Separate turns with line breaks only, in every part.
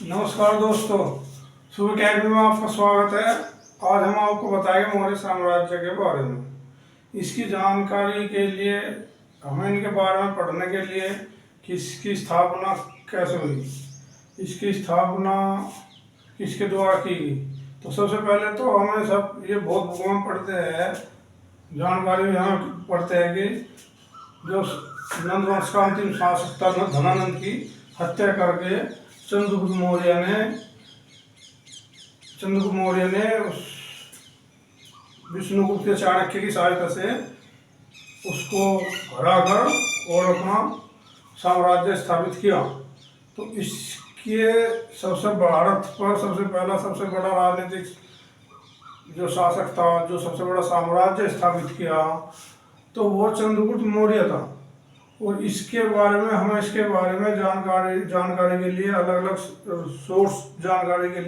नमस्कार दोस्तों, सुबह अकेडमी में आपका स्वागत है। आज हम आपको बताएंगे मौर्य साम्राज्य के बारे में। इसकी जानकारी के लिए हमें इनके बारे में पढ़ने के लिए कि इसकी स्थापना कैसे हुई, इसकी स्थापना किसके द्वारा की गई। तो सबसे पहले तो हमें सब ये बहुत बुकों में पढ़ते हैं, जानकारी भी हमें पढ़ते हैं कि जो नंद वंश का अंतिम शासक था धनानंद की हत्या करके चंद्रगुप्त मौर्य ने उस विष्णुगुप्त चाणक्य की सहायता से उसको हराकर और अपना साम्राज्य स्थापित किया। तो इसके भारत पर सबसे बड़ा राजनीतिक जो शासक था, जो सबसे बड़ा साम्राज्य स्थापित किया, तो वो चंद्रगुप्त मौर्य था। और इसके बारे में हमें जानकारी के लिए अलग अलग सोर्स जानकारी के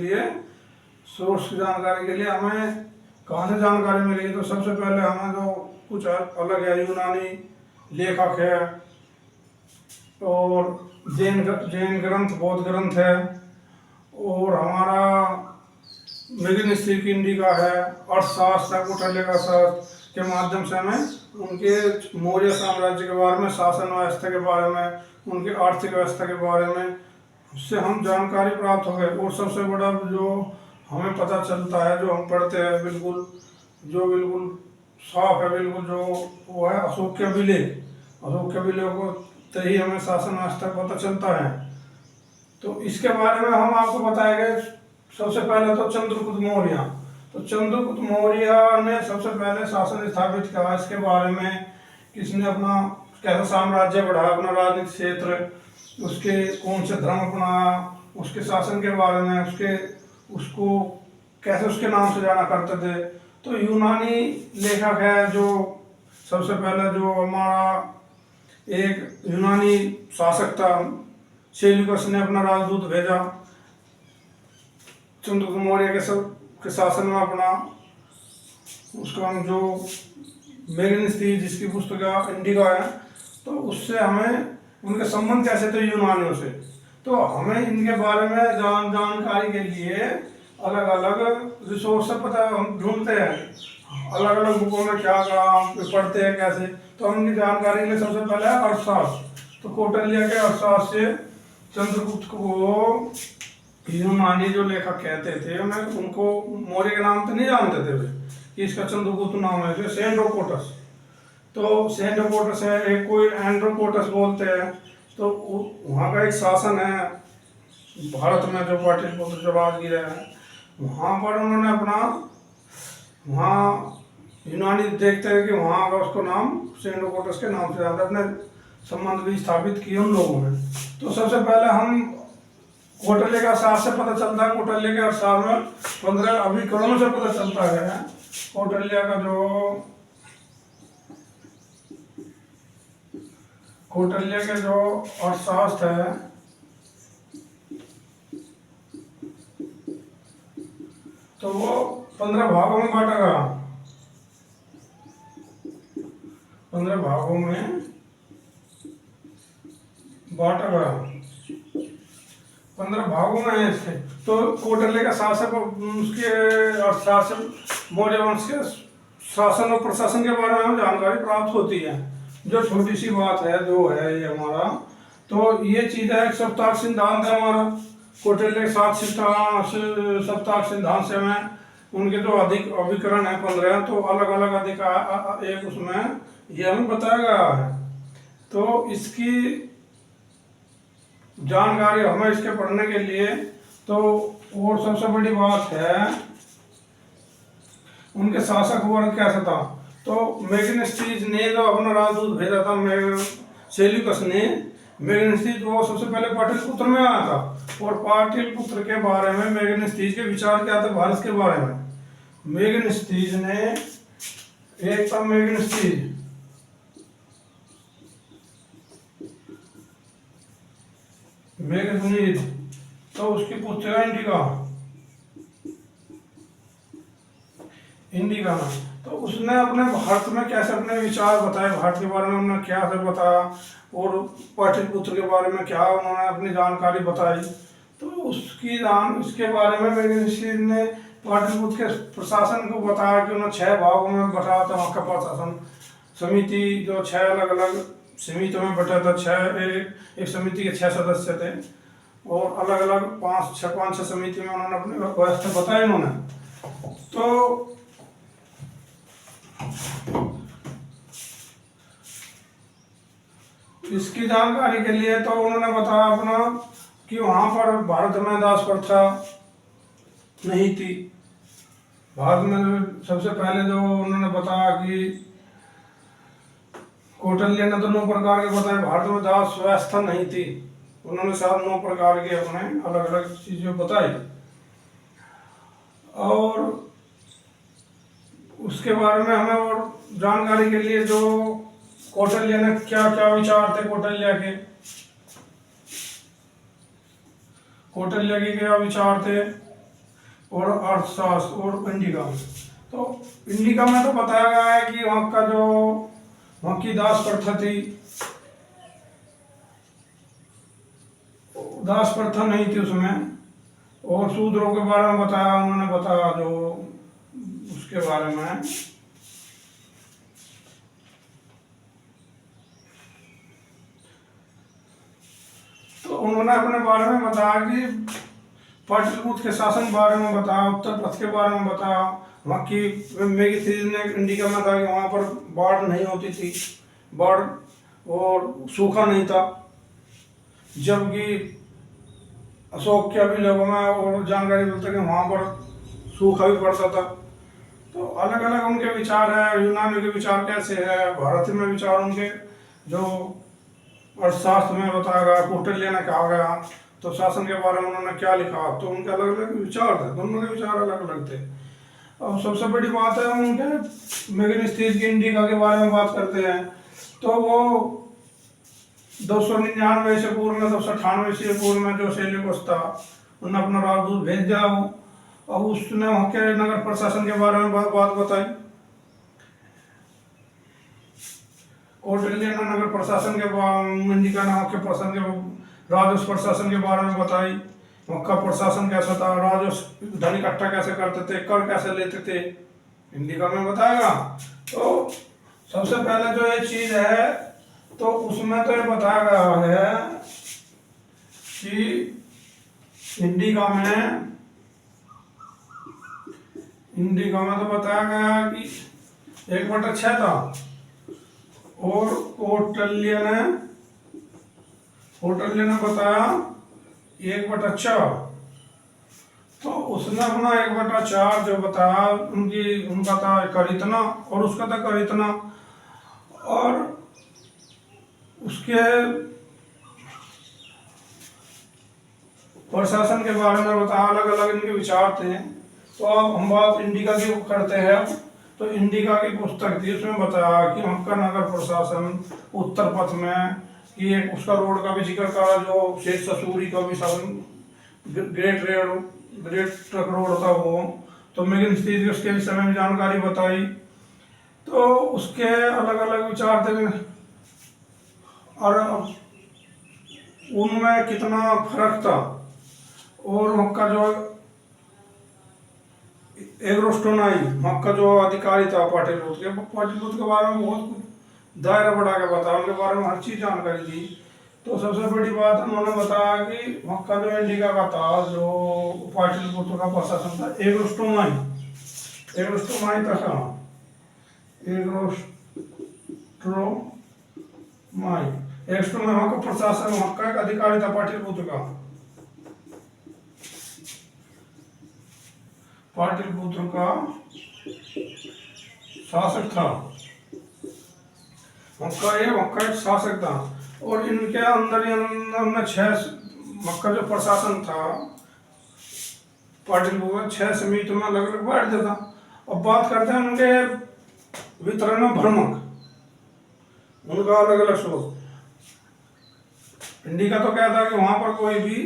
लिए हमें कहाँ से जानकारी मिलेगी। तो सबसे पहले हमें तो कुछ अलग है, यूनानी लेखक है और जैन ग्रंथ, बौद्ध ग्रंथ है, और हमारा मेगनिस्टिक इंडिका है, अर्थशास्त्र, कौटिल्य का शास्त्र के माध्यम से हमें उनके मौर्य साम्राज्य के बारे में, शासन व्यवस्था के बारे में, उनकी आर्थिक व्यवस्था के बारे में उससे हम जानकारी प्राप्त हो गए। और सबसे बड़ा जो हमें पता चलता है, जो हम पढ़ते हैं, बिल्कुल साफ है, बिल्कुल जो वो है अशोक के विले को तभी हमें शासन व्यवस्था पता चलता है। तो इसके बारे में हम आपको बताएंगे। सबसे पहले तो चंद्रगुप्त मौर्य ने सबसे पहले शासन स्थापित किया। इसके बारे में किसने अपना कैसा साम्राज्य बढ़ाया, अपना राजनीतिक क्षेत्र, उसके कौन से धर्म अपनाया, उसके शासन के बारे में, उसको कैसे उसके नाम से जाना करते थे। तो यूनानी लेखक है जो सबसे पहले जो हमारा एक यूनानी शासक था, सेल्यूकस ने अपना राजदूत भेजा चंद्रगुप्त मौर्य के शासन में अपना, उसका जो मेगनिस थी जिसकी पुस्तक इंडिका है, तो उससे हमें उनके संबंध कैसे थे यूनानियों से। तो हमें इनके बारे में जानकारी के लिए अलग अलग रिसोर्स पता हम ढूंढते हैं, अलग अलग बुकों में क्या पढ़ते हैं कैसे। तो हम इनकी जानकारी के लिए सबसे पहले अर्थशास्त्र, तो कौटिल्य के अर्थशास्त्र से चंद्रगुप्त को यूनानी जो लेखक कहते थे, उनको मौर्य के नाम तो नहीं जानते थे वे कि इसका चंद्रगुप्त नाम है सेंड्रोकोटस। तो सेंड्रोकोटस है, एक कोई एंड्रोकोटस बोलते हैं। तो वहाँ का एक शासन है भारत में, जो पाटलिपुत्र जो राजगीर है, वहाँ पर उन्होंने अपना, वहाँ यूनानी देखते हैं कि वहाँ का उसको नाम सेंड्रोकोटस के नाम से जानते, अपने संबंध भी स्थापित किए उन लोगों ने। तो सबसे पहले हम कौटिल्य का शास्त्र से पता चलता है। कौटिल्य के अर्थशास्त्र में 15 अभिकरणों से पता चलता है। कौटिल्य के जो अर्थशास्त्र है, तो वो 15 भागों में बांटा गया। 15 भागों में बांटा गया, 15 भागों में है इसके। तो कौटिल्य का शासक, उसके अर्थशास्त्र मौर्य वंश के शासन और प्रशासन के बारे में हमें जानकारी प्राप्त होती है। जो छोटी सी बात है जो है ये हमारा, तो ये चीज़ है, एक सप्ताह सिद्धांत है हमारा। कौटिल्य के 7 सप्ताह सिद्धांत से हमें उनके जो अधिक अभिकरण है 15, तो अलग अलग अधिकार एक उसमें ये हमें बताया गया है। तो इसकी जानकारी हमें इसके पढ़ने के लिए, तो और सबसे बड़ी बात है उनके शासक वर्ग कैसा था। तो मेगनिस्टीज ने जो अपना राजदूत भेजा था, सेल्यूकस ने, मेगनिस्टीज वो सबसे पहले पाटलिपुत्र में आया था। और पाटलिपुत्र के बारे में मेगनिस्टीज के विचार क्या थे भारत के बारे में। मेगनिस्टीज ने, एक था मेगनिस्टीज, तो उसकी पुस्तिका इंडिका में, तो उसने अपने भारत में कैसे अपने विचार बताए, भारत के बारे में उन्होंने क्या से बताया, और पाटलिपुत्र के बारे में क्या उन्होंने अपनी जानकारी बताई। तो इसके बारे में मेघनाथ ने पाटलिपुत्र के प्रशासन को बताया कि उन्होंने 6 भागों में बटा था वहाँ का प्रशासन समिति, जो 6 अलग अलग समितियों में बटा था। एक समिति के 6 सदस्य थे और अलग अलग 5-6 समिति में उन्होंने अपनी व्यवस्था बताई उन्होंने। तो इसकी जानकारी के लिए तो उन्होंने बताया अपना कि वहाँ पर भारत में दास प्रथा नहीं थी। भारत में सबसे पहले जो उन्होंने बताया कि कौटिल्य ने तो 9 प्रकार के बताए, भारत में दास व्यवस्था नहीं थी। उन्होंने 9 प्रकार के अपने अलग अलग चीजें बताई। और उसके बारे में हमें और जानकारी के लिए जो कौटिल्य ने क्या क्या विचार थे, कौटिल्य के क्या विचार थे और अर्थशास्त्र और इंडिका में। तो इंडिका में तो बताया गया है कि वहाँ की दास प्रथा थी, दास प्रथा नहीं थी उसमें। और शूद्रों के बारे में बताया उन्होंने, बताया जो उसके बारे में तो उन्होंने अपने बारे में बताया कि पाटलिपुत्र के शासन के बारे में बताया, उत्तर पथ के बारे में बताया। वहाँ की मेघनाथ ने इंडिका में था कि वहाँ पर बाढ़ नहीं होती थी, बाढ़ और सूखा नहीं था, जबकि अशोक के भी लोगों में और जानकारी मिलता है कि वहाँ पर सूखा भी पड़ता था। तो अलग अलग उनके विचार है। यूनानी के विचार कैसे है, भारत में विचार उनके जो अर्थशास्त्र में बताया गया, कौटिल्य ने कहा गया, तो शासन के बारे में उन्होंने क्या लिखा, तो उनके अलग अलग विचार थे, दोनों के विचार अलग अलग थे। और सबसे बड़ी बात है उनके मेघनाथ की इंडिका के बारे में बात करते हैं तो वो 299 ईस्वी पूर्व में 298 ईस्वी पूर्व में जो सेल्यूकस था उन्होंने अपना राजदूत भेज दिया और उसने वहाँ के नगर प्रशासन के बारे में बात बताई। कौटिल्य ने नगर प्रशासन के इंडिका ने वहाँ के प्रशासन के राजस्व प्रशासन के बारे में बताई, वहाँ का प्रशासन कैसा था, राजस्व धन इकट्ठा कैसे करते थे, कर कैसे लेते थे, इंडिका में बताएगा। तो सबसे पहले जो ये चीज है तो उसमें तो ये बताया गया है कि इंडिका में तो बताया गया कि 1/6 था और कौटिल्य ने बताया 1/4। तो उसने अपना 1/4 जो बताया उनका था कर इतना और उसका था कर इतना। और उसके प्रशासन के बारे में बताया, अलग अलग इनके विचार थे। तो अब हम बात इंडिका की करते हैं। तो इंडिका की पुस्तक थी, उसमें बताया कि उनका नगर प्रशासन उत्तर पथ में कि एक उसका रोड का भी जिक्र करा, जो शेष ससूरी का भी शासन ग्रेट ट्रक रोड था वो। तो मेघनाथ उसके विषय में जानकारी बताई। तो उसके अलग अलग विचार थे और उनमें कितना फर्क था। और उनका जो एग्रोस्टोनाई वहाँ का जो अधिकारी था पाटलिपुत्र के बारे में बहुत कुछ दायरा बढ़ा के बताया, उनके बारे में हर चीज जानकारी दी। तो सबसे बड़ी बात उन्होंने बताया कि वहाँ का जो इंडिका का था, जो पाटलिपुत्र का प्रशासन था, एग्रोस्टोमाई था, एग्रोस्टोमाई वहाँ का प्रशासन, वहाँ का एक अधिकारी था पाटलिपुत्र का शासक था, वहाँ का एक शासक था। और इनके अंदर 6 मक्का जो प्रशासन था पाटलिपुत्र 6 समिति में अलग अलग बैठ जाता। अब बात करते हैं उनके वितरण भ्रमक, उनका अलग अलग सोच। इंडिका तो कहता है कि वहां पर कोई भी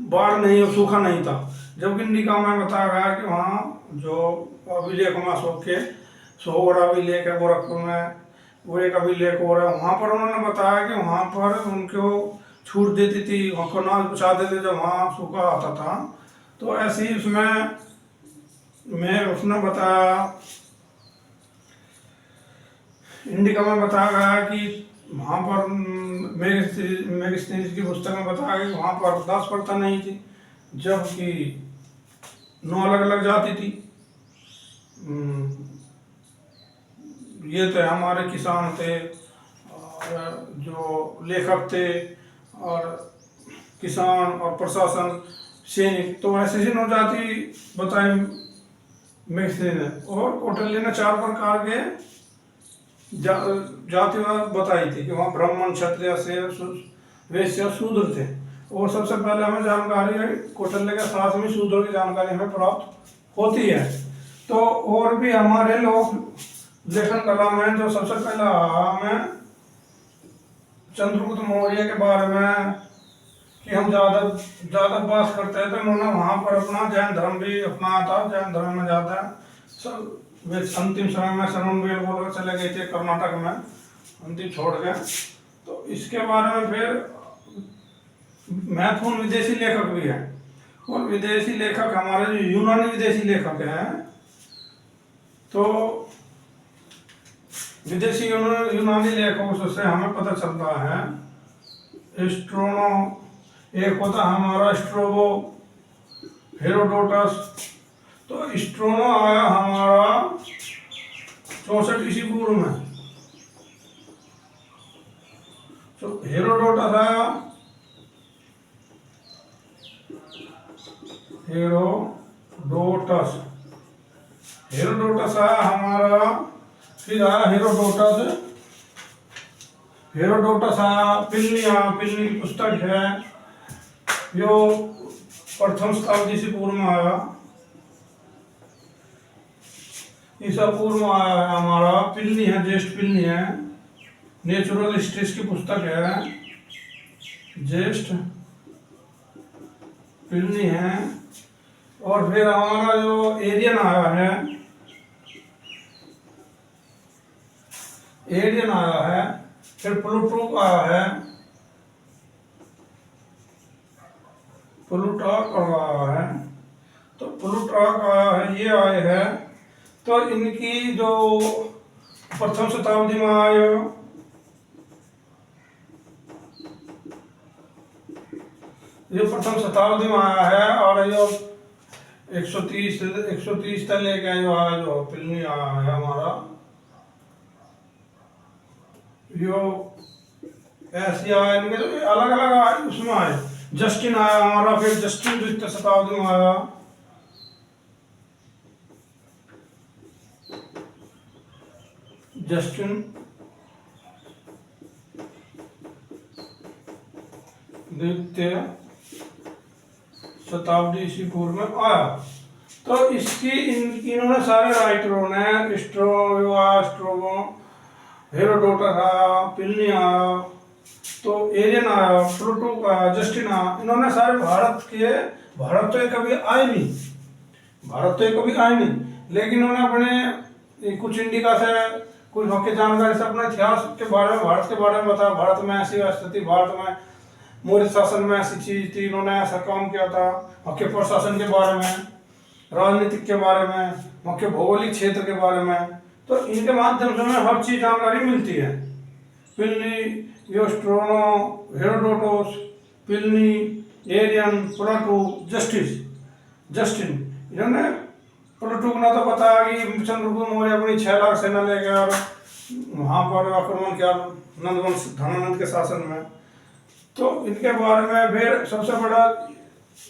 बाढ़ नहीं और सूखा नहीं था, जबकि इंडिका में बताया गया कि वहाँ जो अभिलेख में अशोक के 100 अभिलेख है गोरखपुर में, वो एक अभिलेख हो रहा है, वहाँ पर उन्होंने बताया कि वहाँ पर उनको छूट देती थी, वहाँ को अनाज पहुँचा देते जब वहाँ सूखा आता था। तो ऐसे ही उसमें मैं उसने बताया, इंडिका में बताया गया कि वहाँ पर मेगास्थनीज की पुस्तक में बताया गया कि वहाँ पर 10 प्रथा नहीं थी, जबकि 9 अलग अलग जाति थी। ये थे हमारे किसान थे, और जो लेखक थे, और किसान और प्रशासन, सैनिक, तो ऐसे ही 9 जाति बताई मेगास्थनीज ने। और कौटिल्य ने 4 प्रकार के जातिवाद बताई थी कि वहाँ ब्राह्मण, क्षत्रिय, वैश्य, शूद्र थे। और सबसे पहले हमें जानकारी कौटिल्य के साथ में शूद्र की जानकारी हमें प्राप्त होती है। तो और भी हमारे लोग लेखन कला में जो सबसे पहले हमें चंद्रगुप्त मौर्य के बारे में कि हम ज़्यादा बात करते हैं, तो उन्होंने वहाँ पर अपना जैन धर्म भी अपनाया था। जैन धर्म में ज़्यादा सब वे अंतिम समय में श्रवणबेल बोल कर चले गए थे कर्नाटक में, अंतिम छोड़ गए। तो इसके बारे में फिर महत्वपूर्ण विदेशी लेखक भी हैं, और विदेशी लेखक हमारे जो यूनानी विदेशी लेखक हैं, तो विदेशी यूनानी लेखकों से हमें पता चलता है। स्ट्रोनो एक होता है हमारा स्ट्रोबो, हेरोडोटस। तो स्ट्रोनो आया हमारा 64 ईस्वी पूर्व में। तो हेरोडोटस आया, हेरोडोटस आया हमारा, फिर आया हेरोडोटस आया, प्लिनी आया। प्लिनी की पुस्तक है जो प्रथम शताब्दी से पूर्व में आया, ईसा पूर्व में आया है हमारा। प्लिनी है, ज्येष्ठ प्लिनी है, नेचुरल हिस्ट्रीज की पुस्तक है, ज्येष्ठ प्लिनी है। और फिर हमारा जो एरियन आया है, फिर प्लूटोक आया है, प्लूटाक आया है। तो प्लूटाक आया है, ये आए हैं। तो इनकी जो प्रथम शताब्दी में आए, ये प्रथम शताब्दी में आया है। और ये 130 तक लेके जो आया, जो प्लिनी आया है हमारा, जो ऐसे आया, इनके तो अलग अलग आए, उसमें आए। जस्टिन आया हमारा, फिर जस्टिन द्वितीय शताब्दी में आया, जस्टिन द्वितीय शताब्दी ईस्वी पूर्व में आया। तो इसकी इन्होंने सारे राइटरों ने स्ट्रोबो, हेरोडोटस आया, प्लिनी आया, तो एरियन आया, प्लूटोक आया, जस्टिन आया, इन्होंने सारे भारत तो कभी आए नहीं, लेकिन उन्होंने अपने कुछ इंडिका से, कुछ वाक्य जानकारी से अपने इतिहास के बारे में, भारत के बारे में बताया। भारत में ऐसी स्थिति, भारत में मौर्य शासन में ऐसी चीज थी, इन्होंने ऐसा काम किया था। वहाँ के प्रशासन के बारे में, राजनीतिक के बारे में, वहाँ के भौगोलिक क्षेत्र के बारे में, तो इनके माध्यम से हमें हर चीज जानकारी मिलती है। Pliny, Strabo, Herodotus, Pliny, Arrian, Pluto, Justin, इन्होंने प्लूटो ने तो बताया कि चंद्रगुप्त मौर्य अपनी 6 लाख सेना लेकर और वहाँ पर आक्रमण किया नंदवंश धनानंद के शासन में। तो इनके बारे में फिर सबसे बड़ा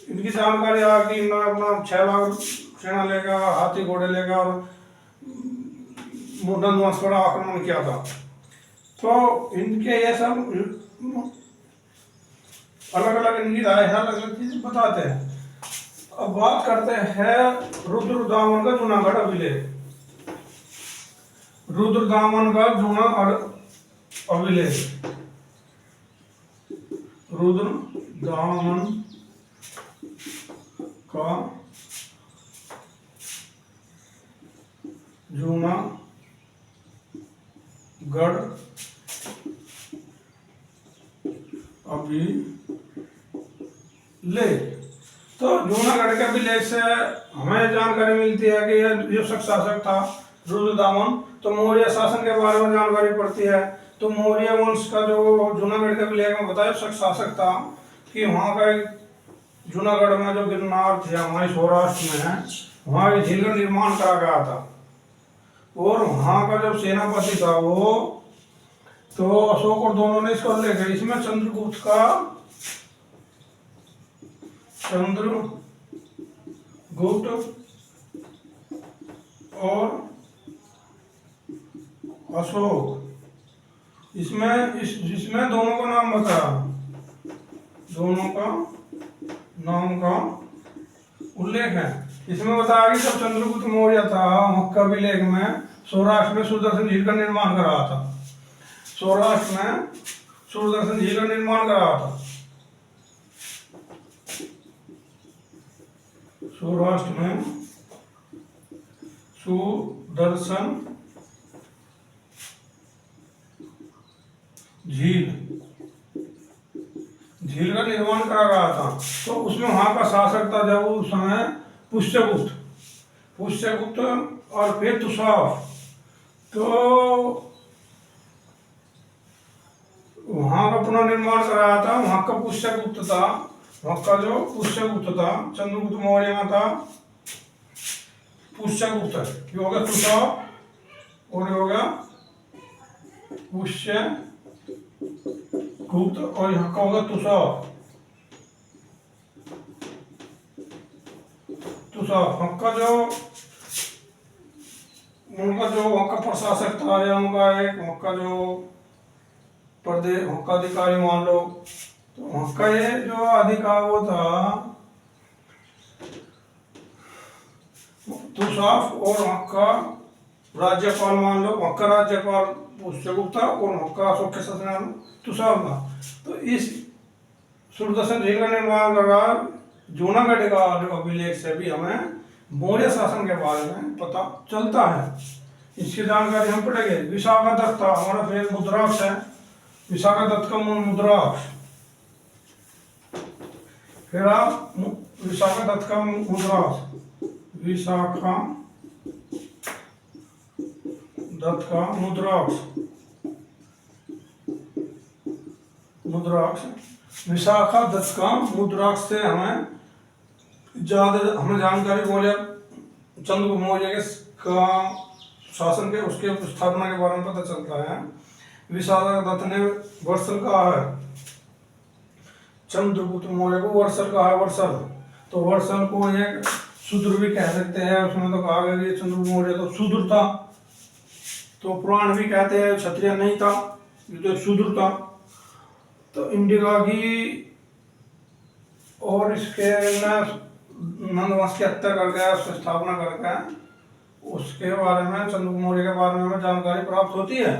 इनकी जानकारी आ कि इन्होंने अपना 6 लाख सेना लेकर, हाथी घोड़े लेकर और नंदवंश पर आक्रमण किया था। तो इनके ये सब अलग अलग इनकी राय है, अलग अलग चीज बताते हैं। अब बात करते हैं रुद्रदामन का जूनागढ़ अभिलेख। रुद्रदामन का जूनागढ़ अभिलेख, रुद्रदामन का गढ़ अभी ले। तो जूनागढ़ के अभिलेख से हमें जानकारी मिलती है कि ये जो शासक था रुद्रदामन, तो मौर्य शासन के बारे में जानकारी पड़ती है। तो मौर्य वंश का जो जूनागढ़ के अभिलेख में बताया शासक था कि वहाँ का जूनागढ़ में जो गिरनार थे हमारे सौराष्ट्र में है, वहाँ झील का निर्माण करा गया था। और वहाँ का जो सेनापति था वो तो अशोक और दोनों ने इसको ले गए। इसमें चंद्रगुप्त और अशोक, जिसमें दोनों का नाम बताया, दोनों का नाम का उल्लेख है। इसमें बताया कि जब चंद्रगुप्त मौर्य था, मक्का अभिलेख में सौराष्ट्र में सुदर्शन झील का निर्माण कर रहा था। सौराष्ट्र में सुदर्शन झील का निर्माण कर रहा था। सौराष्ट्र में सुदर्शन झील का निर्माण करा गया था। तो उसमें वहां का शासक था जब उस समय पुष्यगुप्त और फिर तुषार। तो वहां का पुनर्निर्माण कराया था। वहां का पुष्यगुप्त था, वहां का जो पुष्यगुप्त था, चंद्रगुप्त मौर्य में था पुष्यगुप्त, ये हो गया तुषार और ये हो गया पुष्यगुप्त, और यहाँ का होगा तुषार। उनका जो वहाँ का प्रशासक था या उनका एक वहाँ का जो प्रदेश वहाँ का अधिकारी मान लो, तो वहाँ का ये जो अधिकारी वो था तुषार, और वहाँ का राज्यपाल मान लो, वहाँ का राज्यपाल पुष्यगुप्त था और वहाँ का अशोक के शासन तुषार था। तो इस सुदर्शन झील का निर्माण करा जूनागढ़ का अभिलेख से भी हमें मौर्य शासन के बारे में पता चलता है। इसकी जानकारी हम पढ़ेंगे। विशाखादत्त था हमारा फिर मुद्राक्ष है, विशाखादत्त का मुद्राक्ष। फिर आप विशाखादत्त का मुद्राक्ष, विशाखादत्त का मुद्राक्ष, विशाखादत्त का मुद्राक्ष से हमें जानकारी बोले चंद्रगुप्त मौर्य का शासन के उसके स्थापना के बारे में पता चलता है। विशाखादत्त ने वर्षल कहा है, चंद्रगुप्त मौर्य को वर्षल कहा है। वर्षल तो वर्षल को एक शूद्र भी कह सकते हैं। उसमें तो कहा गया कि चंद्रगुप्त मौर्य तो शूद्र था, तो पुराण भी कहते हैं क्षत्रिय नहीं था, ये तो शूद्र था। तो इंडिका की और इसके नंदवंश की हत्या करके उसकी स्थापना करके उसके बारे में चंद्रगुप्त मौर्य के बारे में जानकारी प्राप्त होती है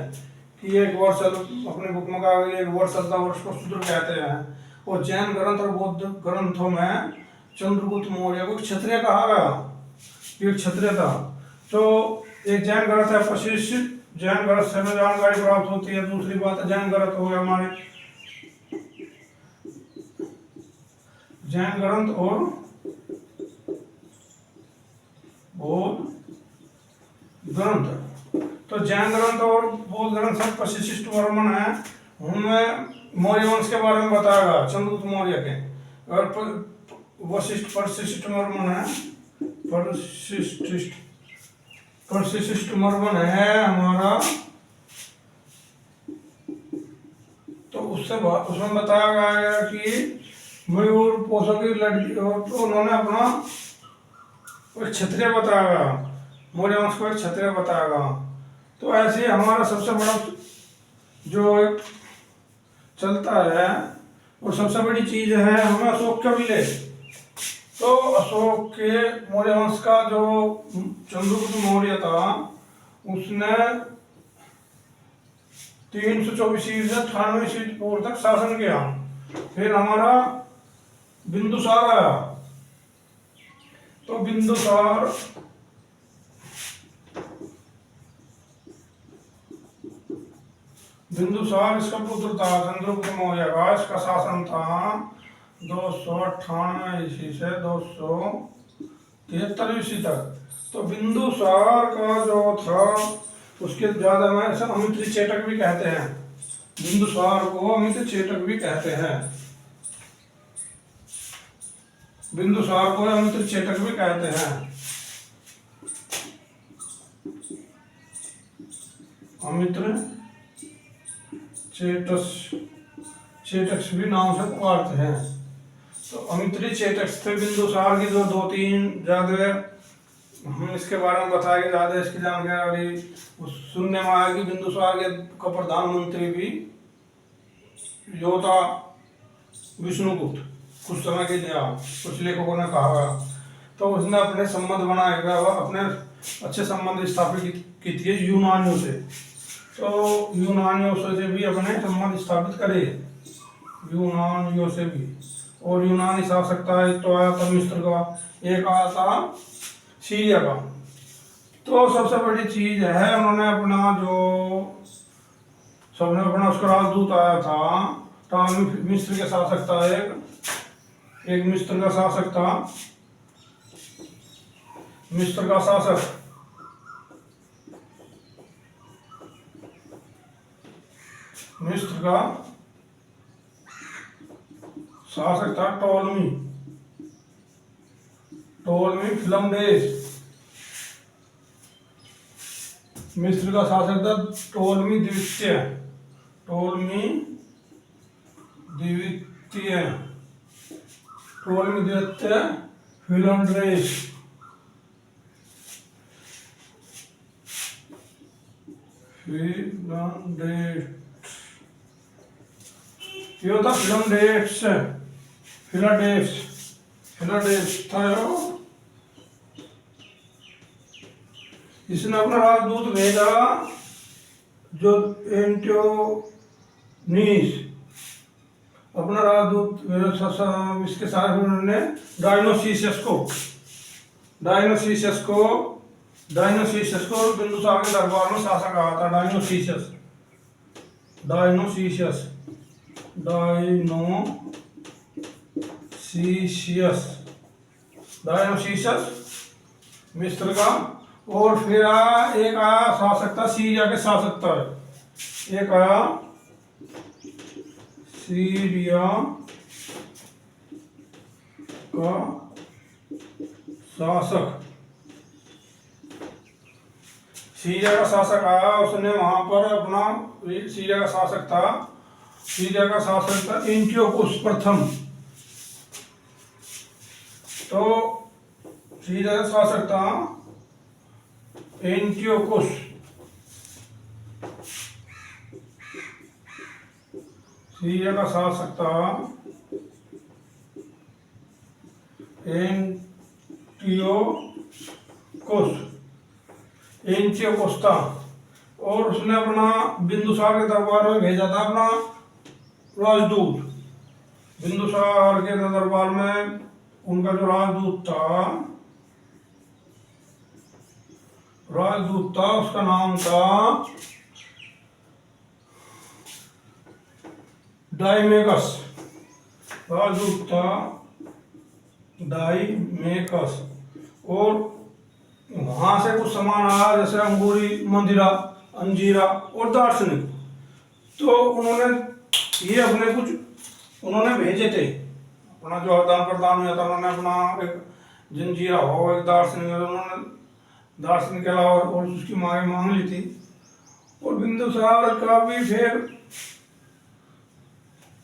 कि एक वर्षल, अपने बुक में कहा गया एक वर्षल था, वर्ष को शूद्र कहते हैं। और जैन ग्रंथ और बौद्ध ग्रंथों में चंद्रगुप्त मौर्य को क्षत्रिय कहा गया, ये क्षत्रिय था। तो एक जैन ग्रंथ है वशिष्ठ, जैन ग्रंथ से हमें जानकारी प्राप्त होती है। दूसरी बात जैन ग्रंथ हो गया हमारे जैन ग्रंथ और बौद्ध ग्रंथ। तो जैन ग्रंथ और बौद्ध ग्रंथ सब वशिष्ठ वर्मन है, उनमें मौर्य वंश के बारे में बताया चंद्रगुप्त मौर्य के। और वशिष्ठ वर्मन है, वशिष्ठ वर्मन है हमारा। तो उसमें बताया गया कि मयूर पोषक की लड़की, तो उन्होंने अपना क्षत्रिय बताया, मौर्य वंश को क्षत्रिय बताया। तो ऐसे हमारा सबसे बड़ा जो एक चलता है और सबसे बड़ी चीज है हमें अशोक का अभिलेख। तो अशोक के मौर्य वंश का जो चंद्रगुप्त मौर्य था उसने 324 से 98 ईस्वी पूर्व तक शासन किया। फिर हमारा बिंदुसार आया। तो बिंदुसार इसका पुत्र था, चंद्रगुप्त मौर्य का। इसका शासन था 298 ईस्वी से 273 ईस्वी तक। तो बिंदुसार का जो था उसके ज्यादा में ऐसा अमित्र चेटक भी कहते हैं। बिंदुसार को अमित्र चेटक भी कहते हैं। बिंदुसार को अमित्र चेटक भी कहते हैं। अमित्र चेटक्स भी नाम से पुकारते हैं। तो अमित्री चेटक्स थे बिंदुसार की। जो दो तीन ज्यादा हम इसके बारे में बताएंगे, ज्यादा इसकी जानकारी सुनने में आएगी। बिंदुसार के का प्रधानमंत्री भी योद्धा विष्णुगुप्त कुछ समय के लिए, कुछ लेखकों ने कहा। तो उसने अपने संबंध बनाए, अपने अच्छे संबंध स्थापित की थी यूनानियों से। तो यूनानियों से भी अपने संबंध स्थापित करे, यूनानियों से भी। और यूनानी शासक था, एक तो आया था मिस्र का, एक आया था सीरिया का। तो सबसे बड़ी चीज है उन्होंने अपना जो सबने अपना उसका राजदूत आया था, मिस्र के शासक था, एक मिस्र का शासक था, मिस्र का शासक मिस्र का शासक था टोलमी फिलमडेस। मिस्र का शासक था टोलमी द्वितीय फिलमडेस। ये होता फिलाडेल्फिया था। इसने अपना राजदूत भेजा जो एंटियोनीस, अपना राजदूत इसके साथ उन्होंने डायनोसियस को बिंदुसार के दरबार में शासक आया था। डायनोसियस मिस्र का। और फिर एक आया शासक था सीरिया के शासक था, एक आया सीरिया का शासक। सीरिया का शासक आया, उसने वहां पर अपना, सीरिया का शासक था एंटियोकस प्रथम। तो सीरिया का शासक था एंटियोकस। सीरिया का शासक था एंटियोकस था। और उसने अपना बिंदुसार के दरबार में भेजा था अपना राजदूत। बिंदुसार के दरबार में उनका जो राजदूत था उसका नाम था डाइमेकस। राजदूत था डाइमेकस। और वहां से कुछ सामान आया, जैसे अंगूरी, मंदिरा, अंजीरा और दार्शनिक। तो उन्होंने ये अपने कुछ उन्होंने भेजे थे, अपना जो आदान प्रदान हुआ था। उन्होंने अपना एक जंजीरा हो, एक दार्शनिक, उन्होंने दार्शनिक के अलावा और उसकी मांग ली थी। और बिंदुसार का भी फिर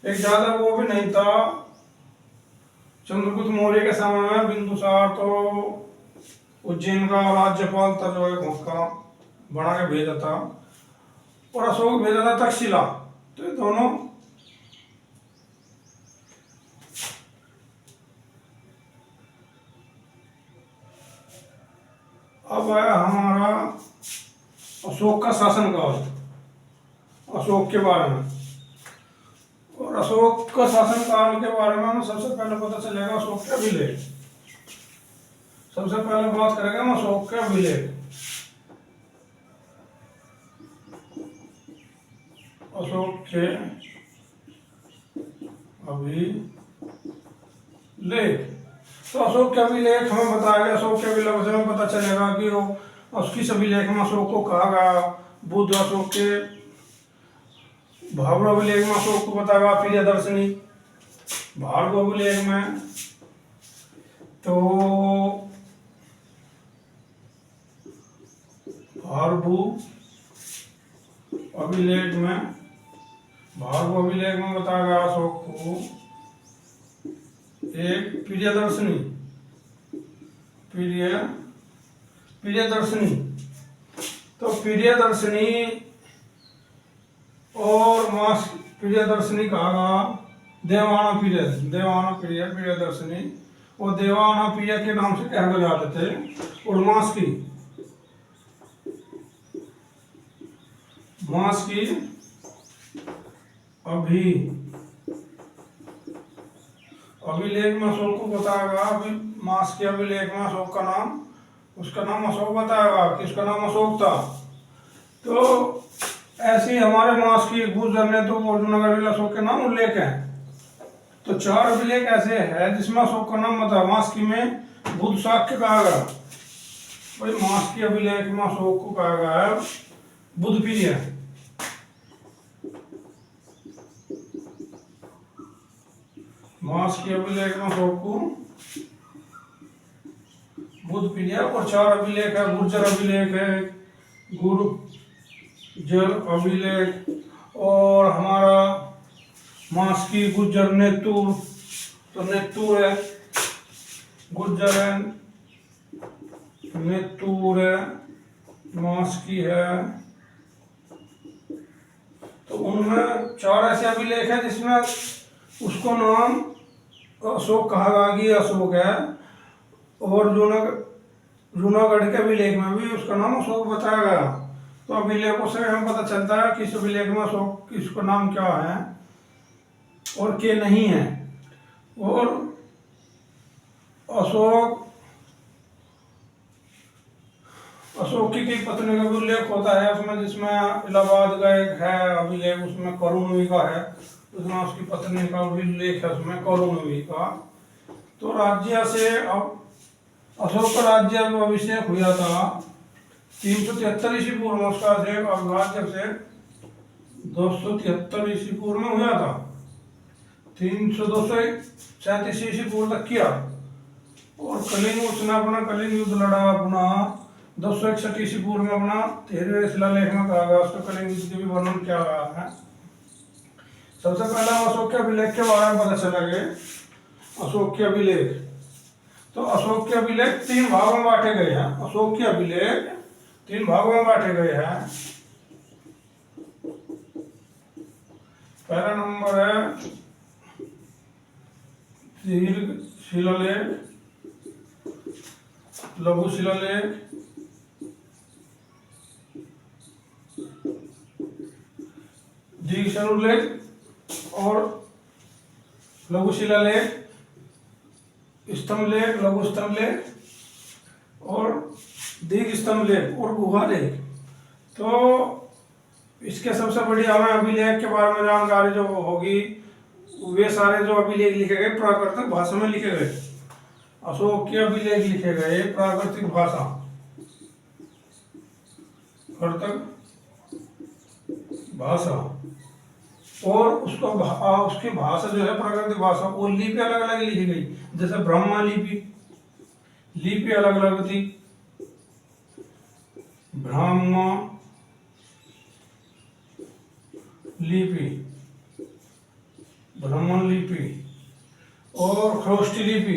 एक ज्यादा वो भी नहीं था। चंद्रगुप्त मौर्य के समय में बिंदुसार तो उज्जैन का राज्यपाल था, जो एक उसका बना के भेजा था। और अशोक भेजा था तक्षशिला। तो ये दोनों अब आया हमारा अशोक का शासनकाल, अशोक के बारे में। और अशोक का शासनकाल के बारे में हमें सबसे पहले पता चलेगा अशोक के अभिलेख। सबसे पहले बात करेंगे हम अशोक के अभिलेख। के अभिलेख। तो अशोक के अभिलेख हमें बताया गया, अशोक के अभिलेख से हमें पता चलेगा कि वो किस अभिलेख में अशोक को कहा गया। बुद्ध अशोक के भार्गव अभिलेख में अशोक को बताया प्रियदर्शनी, भार्गव अभिलेख में। तो भार्गव अभिलेख में बताया गया अशोक को एक प्रियदर्शनी तो प्रियदर्शनी और मास प्रियदर्शनी कहा देवाना पीरियड प्रियदर्शनी, और देवाना पीरियड के नाम से कहा जाते थे। और मास की अभिलेख में अशोक को बताएगा। मास के अभिलेख में अशोक का नाम, उसका नाम अशोक बताएगा कि उसका नाम अशोक था। तो ऐसे हमारे मास की गुजरने तो जूनागढ़ अशोक के नाम उल्लेख हैं। तो 4 अभिलेख ऐसे हैं जिसमें अशोक का नाम बता। मास की में बुद्ध शाक्य कहा गया भाई, मास की अभिलेख में अशोक को कहा गया है बुद्ध पीरियड। मास के अभिलेख में अशोक को बुद्ध पीरियड। और 4 अभिलेख है, गुर्जर अभिलेख है, गुर्जर अभिलेख, और हमारा मास की गुर्जर नेतुर, तो नेतुर है, गुर्जर है, नेतुर है, मास की है। तो उनमें 4 ऐसे अभिलेख है जिसमें उसको नाम अशोक कहा गया कि अशोक है। और जूनागढ़ के अभिलेख में भी उसका नाम अशोक बताया गया। तो अभिलेखों से हमें पता चलता है कि इस अभिलेख में अशोक किसका नाम क्या है और के नहीं है। और अशोक की पत्नी का भी उल्लेख होता है उसमें, जिसमें इलाहाबाद का एक है अभिलेख, उसमें करुणवी का है, उसमें उसकी पत्नी का भी उल्लेख है उसमें, करुणवी का। तो राज्य से अब अशोक का राज्य अभिषेक हुआ था 373 ईस्वी पूर्व में, उसका राज्य से 273 ईस्वी पूर्व में हुआ था। 237 ईस्वी पूर्व तक किया। और कलिंग उसने अपना कलिंग युद्ध लड़ा अपना 261 ईस्वी पूर्व में, अपना 13वें शिलालेख में कहा गया, उसका कलिंग युद्ध के भी वर्णन किया गया है। सबसे पहला अशोक के अभिलेख के बारे में पता चला गया। अशोक के अभिलेख, तो अशोक के अभिलेख 3 भागों में बांटे गए हैं। अशोक के अभिलेख 3 भागों में बांटे गए हैं। पहला नंबर है दीर्घ शिलालेख, लघु शिलालेख, दीर्घ शिलालेख और लघु शिलालेख, स्तंभ लेख, लघु स्तंभ लेख और दीर्घ स्तंभ लेख और गुहा लेख। तो इसके सबसे बड़ी हमें अभिलेख के बारे में जानकारी जो होगी, वे सारे जो अभिलेख लिखे गए प्राकृतिक भाषा में लिखे गए। अशोक के अभिलेख लिखे गए प्राकृतिक भाषा, और उसकी भाषा जो है प्राकृतिक भाषा, वो लिपि अलग अलग लिखी गई। जैसे ब्रह्मा लिपि अलग अलग थी, ब्राह्मा लिपि, ब्राह्मण लिपि और खरोष्टी लिपि,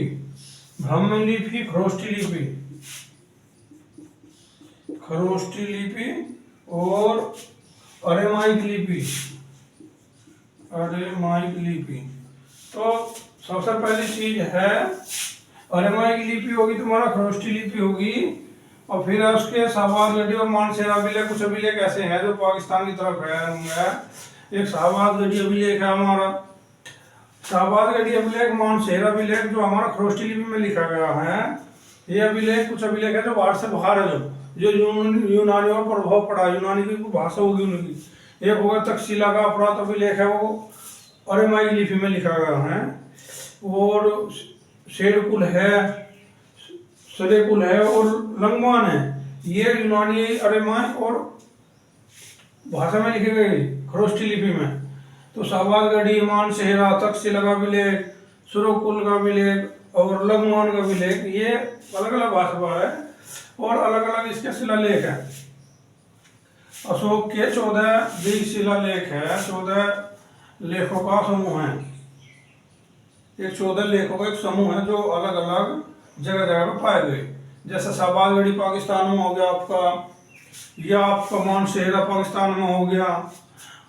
ब्राह्मण लिपि, खरोष्टी लिपि और अरेमाइक लिपि। तो सबसे पहली चीज है अरेमाइक लिपि होगी, तुम्हारा खरोष्टी लिपि होगी, और फिर उसके शाहबाज गढ़ी और मानसेन अभिलेख। कुछ अभिलेख ऐसे हैं जो पाकिस्तान की तरफ है। एक शाहबाज गढ़ी अभिलेख है हमारा, शाहबाज गढ़ी अभिलेख, मानसेन अभिलेख जो हमारा खरोष्टी लिपि में लिखा गया है। ये अभिलेख कुछ अभिलेख है जो बाहर से बाहर है, जो यूनानियों पर प्रभाव पड़ा, यूनानी की भाषा होगी उनकी, एक हो गया तक्षशिला का पुरातत्व है, वो अरेमाई लिपि में लिखा गया है। और शेरकुल है, सरेकुल है और लंगमान है, ये यूनानी अरेमाई और भाषा में लिखी गई खरोष्ठी लिपि में। तो शाहबाजगढ़ी, मानसेहरा, तक्षशिला का विलेख, सुरकुल का विलेख और लंगमान का विलेख, ये अलग अलग भाषा पर है और अलग अलग इसके शिलालेख है। अशोक के 14 दीर्घ शिलालेख है, 14 लेखों का समूह है। एक 14 लेखों का एक समूह है जो अलग अलग जगह जगह पर पाए गए। जैसे शाहबाजगढ़ी पाकिस्तान में हो गया आपका, या आपका मानसेहरा पाकिस्तान में हो गया,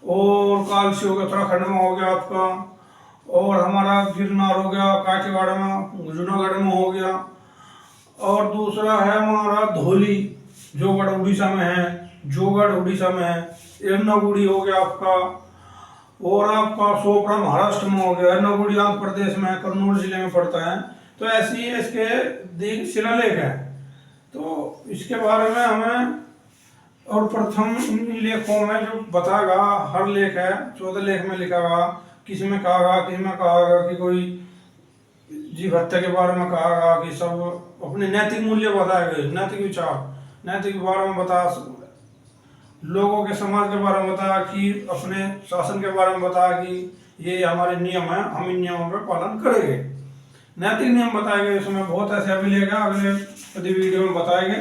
और कालसी हो गया उत्तराखंड में हो गया आपका, और हमारा गिरनार हो गया काठीवाड़ा में, जूनागढ़ में हो गया। और दूसरा है हमारा धौली, जोगढ़ उड़ीसा में है, जोगढ़ उड़ीसा में है। एर्नाकुड़ी हो गया आपका, और आपका सोपरा महाराष्ट्र में हो गया। एर्नाकुड़ी आंध्र प्रदेश में, कन्नौज जिले में पड़ता है। तो ऐसी इसके दीर्घ शिलालेख है। तो इसके बारे में हमें, और प्रथम इन लेखों में जो बताएगा, हर लेख है 14 लेख में लिखा हुआ, किसी में कहा कि कोई जीव हत्या के बारे में कहा कि सब अपने नैतिक मूल्य बताए गए, नैतिक विचार, नैतिक के बारे में बता, लोगों के समाज के बारे में बताया, कि अपने शासन के बारे में बताया कि ये हमारे नियम है, हम इन नियमों का पालन करेंगे। नैतिक नियम बताए गए, इसमें बहुत ऐसे अभिलेख है, अगले वीडियो में बताएंगे।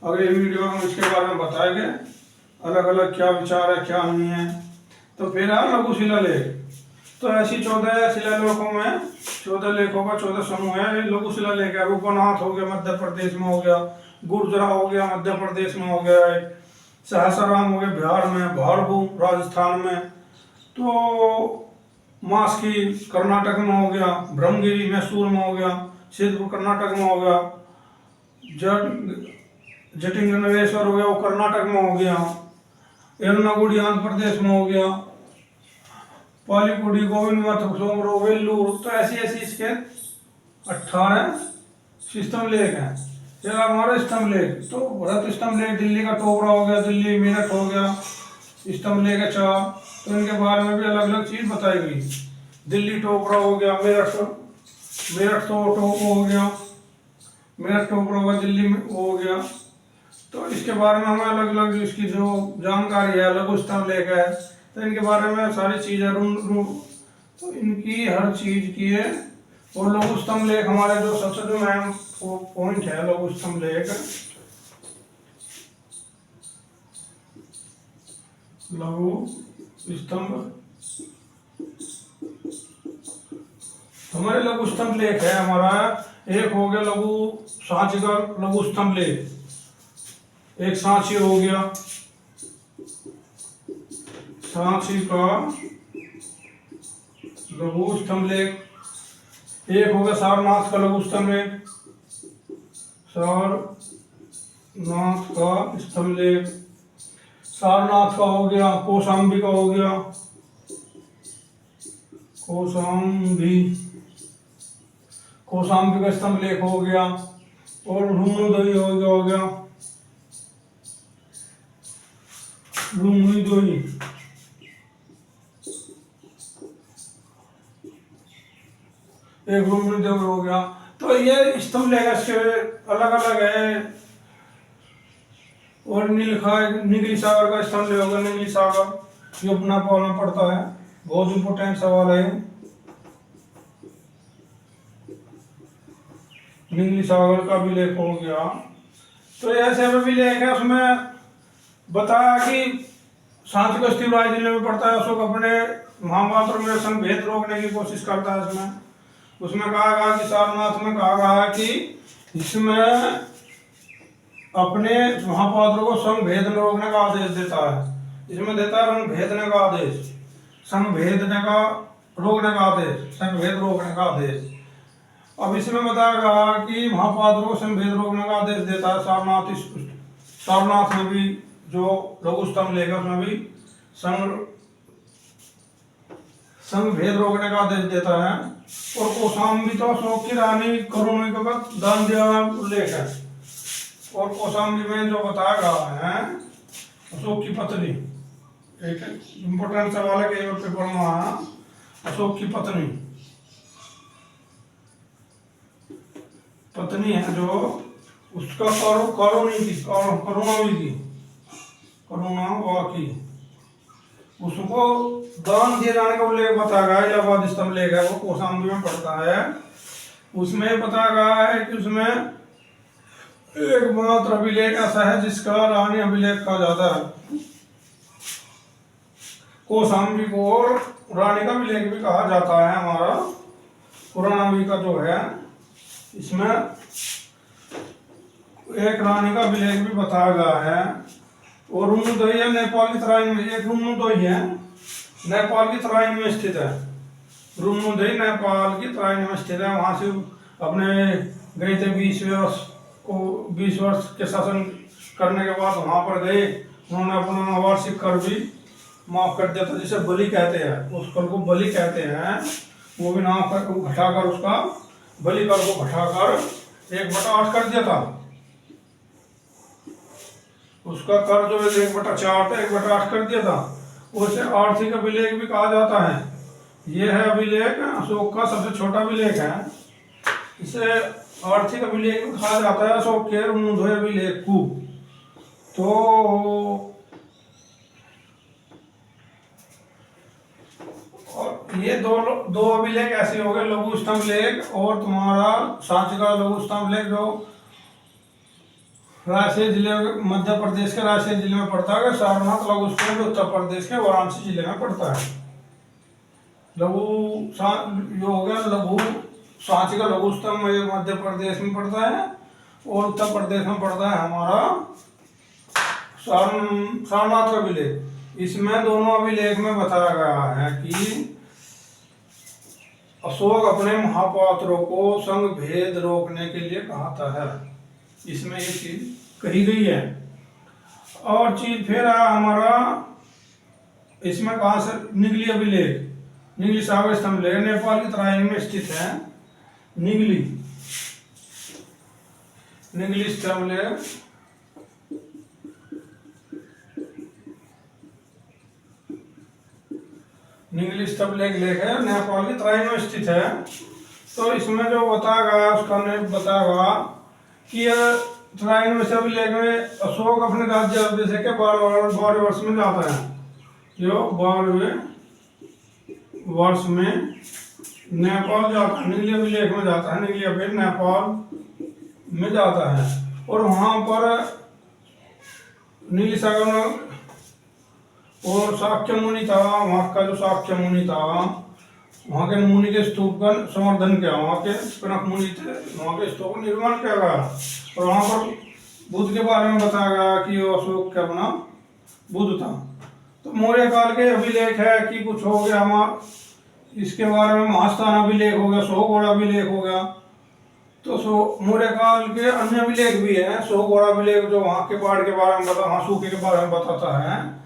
अगले वीडियो में इसके बारे में बताएंगे अलग अलग क्या विचार है क्या नहीं है। तो फिर है लघु शिलालेख। तो ऐसी 14 शिलालेखों में 14 लेखों का 14 समूह है। लघु शिलालेख है, रूपनाथ हो गया मध्य प्रदेश में हो गया, गुर्जरा हो गया मध्य प्रदेश में हो गया, सहसाराम हो गया बिहार में, भारभू राजस्थान में, तो मास्की कर्नाटक में हो गया, ब्रह्मगिरी मैसूर में हो गया, सिद्धपुर कर्नाटक में हो गया, जटिंगनेश्वर हो गया वो कर्नाटक में हो गया, एर्नाकुड़ी आंध्र प्रदेश में हो गया, पालीकुड़ी गोविंद सोमरो वेल्लूर। तो ऐसी ऐसी इसके 18 स्तंभ लेख हैं। फिर हमारे स्तंभ लेख, तो भरत स्तंभ लेख दिल्ली का टोबरा हो गया, दिल्ली मेरठ हो गया, स्तंभ लेख है 4। तो इनके बारे में भी अलग अलग चीज बताई गई। दिल्ली टोबरा हो गया, मेरठ तो हो गया, मेरठ टोबरा होगा, दिल्ली में हो गया। तो इसके बारे में हमें अलग अलग इसकी जो जानकारी है, लघु स्तंभ लेख है, तो इनके बारे में सारी चीजें तो इनकी हर चीज की है। और लघु स्तंभ लेख हमारे जो सबसे जो मेन पॉइंट है लघु स्तंभ लेख, लघु स्तंभ, हमारे लघु स्तंभ लेख है हमारा। एक हो गया लघु सांची का लघु स्तंभ लेख, एक सांची हो गया, सांची का लघु स्तंभ लेख। एक हो गया सारनाथ का लघु स्तंभ लेख, सारनाथ का स्तंभ लेख। सारनाथ का हो गया, कौशाम्बी का हो गया, कौशाम्बी का स्तंभ लेख हो गया। और रुमुदोई हो गया, रुमुदोई। एक रुमुदोई हो गया। तो ये स्तंभ लेख इसके अलग अलग है। और नीली सागर का स्तंभ लेख होगा, नीली सागर, जो अपना पालना पड़ता है, बहुत इंपोर्टेंट सवाल है। नीली सागर का भी लेख हो गया। तो ऐसे भी लेख है, उसमें बताया कि सांची को शिवराज जिले में पड़ता है। अशोक अपने महामात्र में संभेद रोकने की कोशिश करता है। उसमें कहा गया कि सारनाथ में कहा गया है कि इसमें अपने महापात्र को संभेद रोकने का आदेश देता है। इसमें देता है भेदने का आदेश, संभेदने का रोकने का आदेश, संभेद रोकने का आदेश। अब इसमें बताया गया कि महापात्र को संभेद रोकने का आदेश देता है। सारनाथ में भी जो लघु स्तंभ लेख उसमें भी संभेद रोकने का आदेश देता है। और कौशाम्बी तो अशोक की रानी करुणी का दान दिया उल्लेख है। और कौशाम्बी में जो बताया गया है अशोक की पत्नी एक इम्पोर्टेंट सवाल है कि पेपर में आया, अशोक की पत्नी है जो, उसका करुणा थी, करुणा हुई थी, करुणा वाकी, उसको दान दिए जाने का उल्लेख बताया गया है, इलाहाबाद स्तंभ लेख है वो कौशाम्बी में पड़ता है। उसमें बताया गया है कि उसमें एकमात्र अभिलेख ऐसा है जिसका रानी अभिलेख कहा जाता है। कौशाम्बी को रानी का अभिलेख भी कहा जाता है। हमारा पुराणावी का जो है, इसमें एक रानी का अभिलेख भी बताया गया है। और रुन्नुदई है नेपाल की तराइन में, एक रुन्नुदई है नेपाल की तराइन में स्थित है। रुन्नुदई नेपाल की तराइन में स्थित है। वहां से अपने गए थे 20 वर्ष के शासन करने के बाद वहां पर गए, उन्होंने अपना वार्षिक कर भी माफ कर दिया था, जिसे बलि कहते हैं, उस कर को बलि कहते हैं। वो भी नाम घटाकर उसका बलि कर को घटाकर 1/8 कर दिया था। उसका कर जो 1/4 था 1/8 कर दिया था। उसे आर्थिक अभिलेख भी कहा जाता है। यह है अभिलेख अशोक का सबसे छोटा अभिलेख है। इसे आर्थिक अभिलेख भी कहा जाता है अशोक के रुन्नुदई अभिलेख को। तो और ये दो अभिलेख ऐसे हो गए, लघु स्तंभ लेख और तुम्हारा सांची का लघु स्तंभ लेख, जो रायसेन जिले में, मध्य प्रदेश के रायसेन जिले में पड़ता है। सारनाथ लघु स्तंभ उत्तर प्रदेश के वाराणसी जिले में पड़ता है। लघु जो हो गया लघु सांची का लघु स्तंभ मध्य प्रदेश में पड़ता है और उत्तर प्रदेश में पड़ता है हमारा सारनाथ का अभिलेख। इसमें दोनों अभिलेख में बताया गया है कि अशोक अपने महापात्रों को संग भेद रोकने के लिए कहता है। इसमें ये चीज कही गई है। और चीज फिर है हमारा, इसमें कहा से निगली अभिलेख, निगली सागर स्तंभ लेख नेपाल की तराई में स्थित है। निगली स्तंभ लेख निगली स्तंभ लेख है, नेपाल की तराई में स्थित है। तो इसमें जो बताया गया उसका बताया गया कि तराई में से अभिलेख में अशोक अपने राज्य अभिषेक के 12 वर्ष में जाता है। जो 12वें वर्ष में नेपाल जाता है, निगली अभिलेख में जाता है। निगली अभिलेख नेपाल में जाता है और वहां पर नीली सागर में और शाक्य मुनि था। वहाँ का जो शाक्य मुनि था, वहाँ के मुनि के स्तूप का संवर्धन किया। वहाँ के कनक मुनि थे, वहाँ के स्तूप का निर्माण किया गया। और वहाँ पर बुद्ध के बारे में बताया गया कि वो अशोक का अपना बुद्ध था। तो मौर्य काल के अभिलेख है कि कुछ हो गया हमारा, इसके बारे में महास्थान अभिलेख हो गया, सोहगौड़ अभिलेख हो गया। तो मौर्य काल के अन्य अभिलेख भी है। सोहगौड़ अभिलेख जो वहाँ के बाढ़ के बारे में बता, वहाँ सूखे के बारे में बताता है।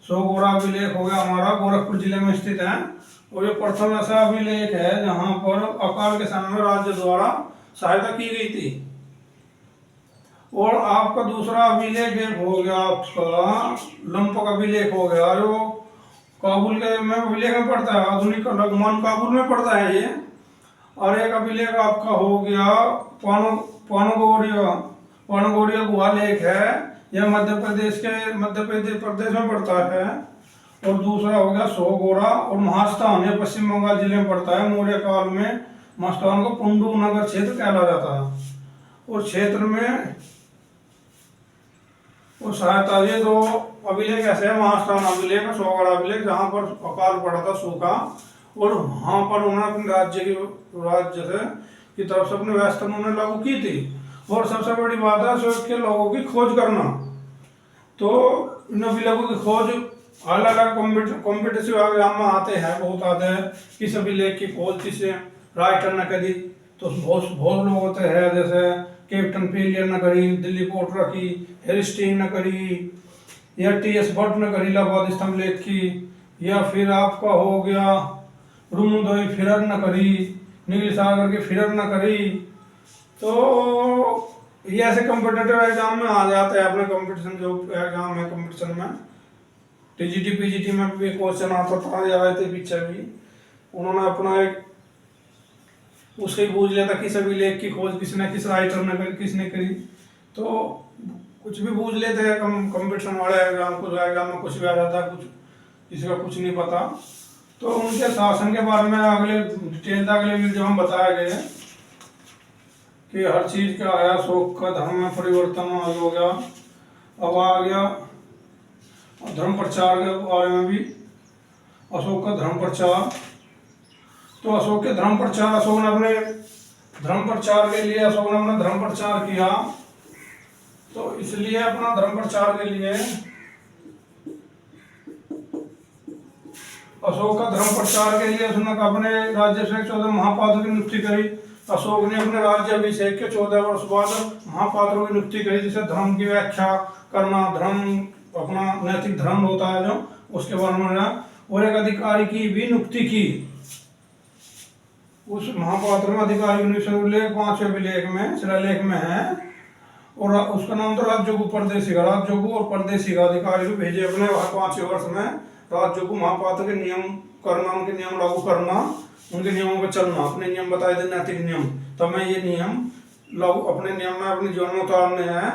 सोहगौड़ अभिलेख हो गया हमारा गोरखपुर जिले में स्थित है। और ये प्रथम ऐसा अभिलेख है जहाँ पर अकाल के समय में राज्य द्वारा सहायता की गई थी। और आपका दूसरा अभिलेख एक हो गया आपका लंपक अभिलेख हो गया, जो काबुल के में अभिलेख में पड़ता है, आधुनिक लघुमान काबुल में पड़ता है ये। और एक अभिलेख आपका हो गया पानगौड़िया गुहा लेख है, यह मध्य प्रदेश में पड़ता है। और दूसरा हो गया सोहगौड़ा और महास्थान, यह पश्चिम बंगाल जिले में पड़ता है। मौर्य काल में महास्थान को पुंडू नगर क्षेत्र कहला जाता है। और क्षेत्र में और सहायता, ये दो अभिलेख ऐसे है, महास्थान अभिलेख और सोहगौड़ा अभिलेख, जहाँ पर अकाल पड़ा था सूखा, और वहाँ पर उन्होंने अपने राज्य से की तरफ से अपनी व्यवस्था उन्होंने लागू की थी। और सबसे बड़ी बात है अशोक के लोगों की खोज करना। तो इन अभिलेखों की खोज अलग अलग कॉम्पिटिटिव एग्जाम में आते हैं, बहुत आते हैं। किस अभिलेख की खोज किसे राइटर ने करी, तो बहुत लोग होते हैं, जैसे कैप्टन पेलियर ने करी, दिल्ली पोर्ट रखी, हेरिस्टीन ने करी, या टी.एस. भट्ट ने करी इलाहाबाद स्तंभ लेख की, या फिर आपका हो गया रुन्नुदई फिरर ने करी, नील सागर के फिरर ने करी। तो ये ऐसे कॉम्पिटिटिव एग्जाम में आ जाते हैं, अपने कंपटीशन जो एग्जाम है कंपटीशन में टीजीटी पीजीटी में भी क्वेश्चन आता था या आए थे पीछे भी। उन्होंने अपना एक उसके पूछ लिया था कि सभी लेख की खोज किसने, किस राइटर ने करी, किसने करी। तो कुछ भी पूछ लेते हैं कंपटीशन वाले एग्जाम, कुछ एग्जाम में कुछ भी आ जाता है, कुछ किसी का कुछ नहीं पता। तो उनके शासन के बारे में अगले डिटेल अगले वीडियो में बताया गया है कि हर चीज का आया, शोक का धर्म में परिवर्तन हो गया। अब आ गया धर्म प्रचार के बारे में भी, अशोक का धर्म प्रचार। तो अशोक के धर्म प्रचार, अशोक ने अपने धर्म प्रचार के लिए अशोक ने अपना धर्म प्रचार किया। तो इसलिए अपना धर्म प्रचार के लिए अशोक का धर्म प्रचार के लिए उसने अपने राज्याभिषेक 14 महापात्रों की नियुक्ति करी। अशोक ने अपने राज्याभिषेक के 14 वर्ष बाद महापात्रों की नियुक्ति करी, जिसे धर्म की व्याख्या करना, धर्म अपना नैतिक धर्म होता है जो, उसके बारे में, और एक अधिकारी की भी नियुक्ति की। उस महापात्र में अधिकारी उल्लेख 5वें विलेख में, शिलालेख में है। और उसका नाम तो राजजोगु परदेशी का, राजजोगु और परदेशी का अधिकारी को भेजे अपने 5वें वर्ष में। राजजोगु महापात्र के नियम करना, उनके नियम लागू करना, उनके नियमों पर चलना, अपने नियम बताए थे नैतिक नियम। तब मैं ये नियम लागू अपने नियम में अपने जीवन में उतारने हैं,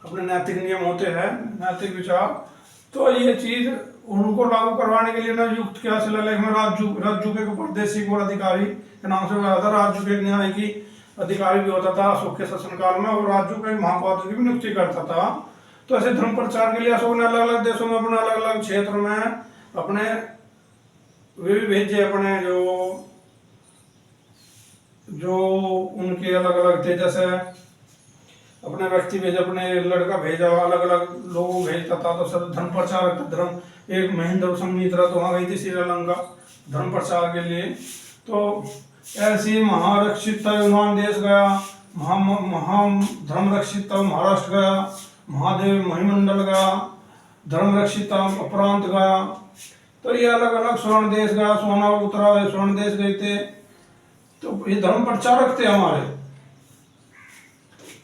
अपने नैतिक नियम होते हैं, नैतिक विचार। तो ये चीज उनको लागू करवाने के लिए ना युक्त किया शिलालेख में। राजजुके को परदेशी को अधिकारी के नाम से बुलाया था। राजजुके न्याय की अधिकारी भी होता था अशोक के शासनकाल में, और राजजुके महापात्र की भी नियुक्ति करता था। तो ऐसे धर्म प्रचार के लिए अशोक ने अलग अलग देशों में, अपने अलग अलग क्षेत्र में अपने वे भी भेजे, अपने जो उनके अलग अलग थे, जैसे अपने व्यक्ति भेजे, अपने लड़का भेजा, अलग अलग लोगों भेजता था। तो सब धर्म प्रचार, धर्म एक महेंद्र संमित्रा तो वहाँ गई थी श्रीलंका धर्म प्रचार के लिए। तो ऐसी महारक्षित यूनान देश गया, धर्म रक्षित महाराष्ट्र गया, महादेव महिमंडल गया, धर्म रक्षित अपरांत गया। तो ये अलग अलग स्वर्ण देश गया, सोना उतरा स्वर्ण देश गए थे। तो ये धर्म प्रचारक थे हमारे,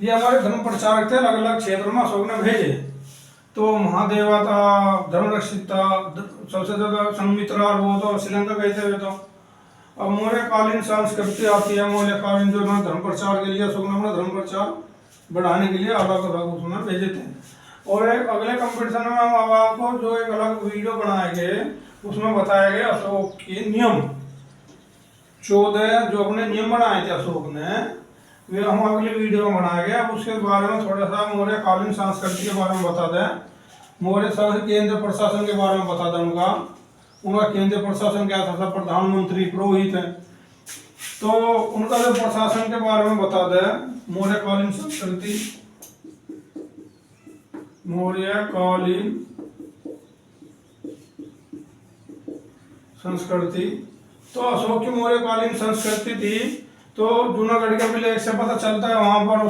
ये हमारे धर्म प्रचारक थे, अलग अलग क्षेत्र में अशोक ने भेजे। तो महादेवा था, धर्म रक्षित था, सबसे ज्यादा संमित्रा, वो तो श्रीलंका गए थे। तो अब मौर्यकालीन संस्कृति आती है, मौर्यकालीन जो ना धर्म प्रचार के लिए अशोक ने अपना धर्म प्रचार बढ़ाने के लिए अलग अलग उसमें भेजे थे। और एक अगले कंपटीशन में हम आपको जो एक अलग वीडियो बनाए गए, उसमें बताया गया अशोक के नियम 14 जो अपने नियम बनाए थे अशोक ने, वे हम अगले वीडियो में बनाया गया। अब उसके बारे में थोड़ा सा मौर्यकालीन संस्कृति के बारे में बता दें, मौर्य केंद्र प्रशासन के बारे में बता दें। उनका केंद्रीय प्रशासन क्या था, प्रधानमंत्री, पुरोहित है। तो उनका जो प्रशासन के बारे में बता दें, मौर्यकालीन संस्कृति, मौर्यकालीन संस्कृति। तो अशोक की मौर्यकालीन संस्कृति थी। तो जूनागढ़ के विलेख से पता चलता है, वहां पर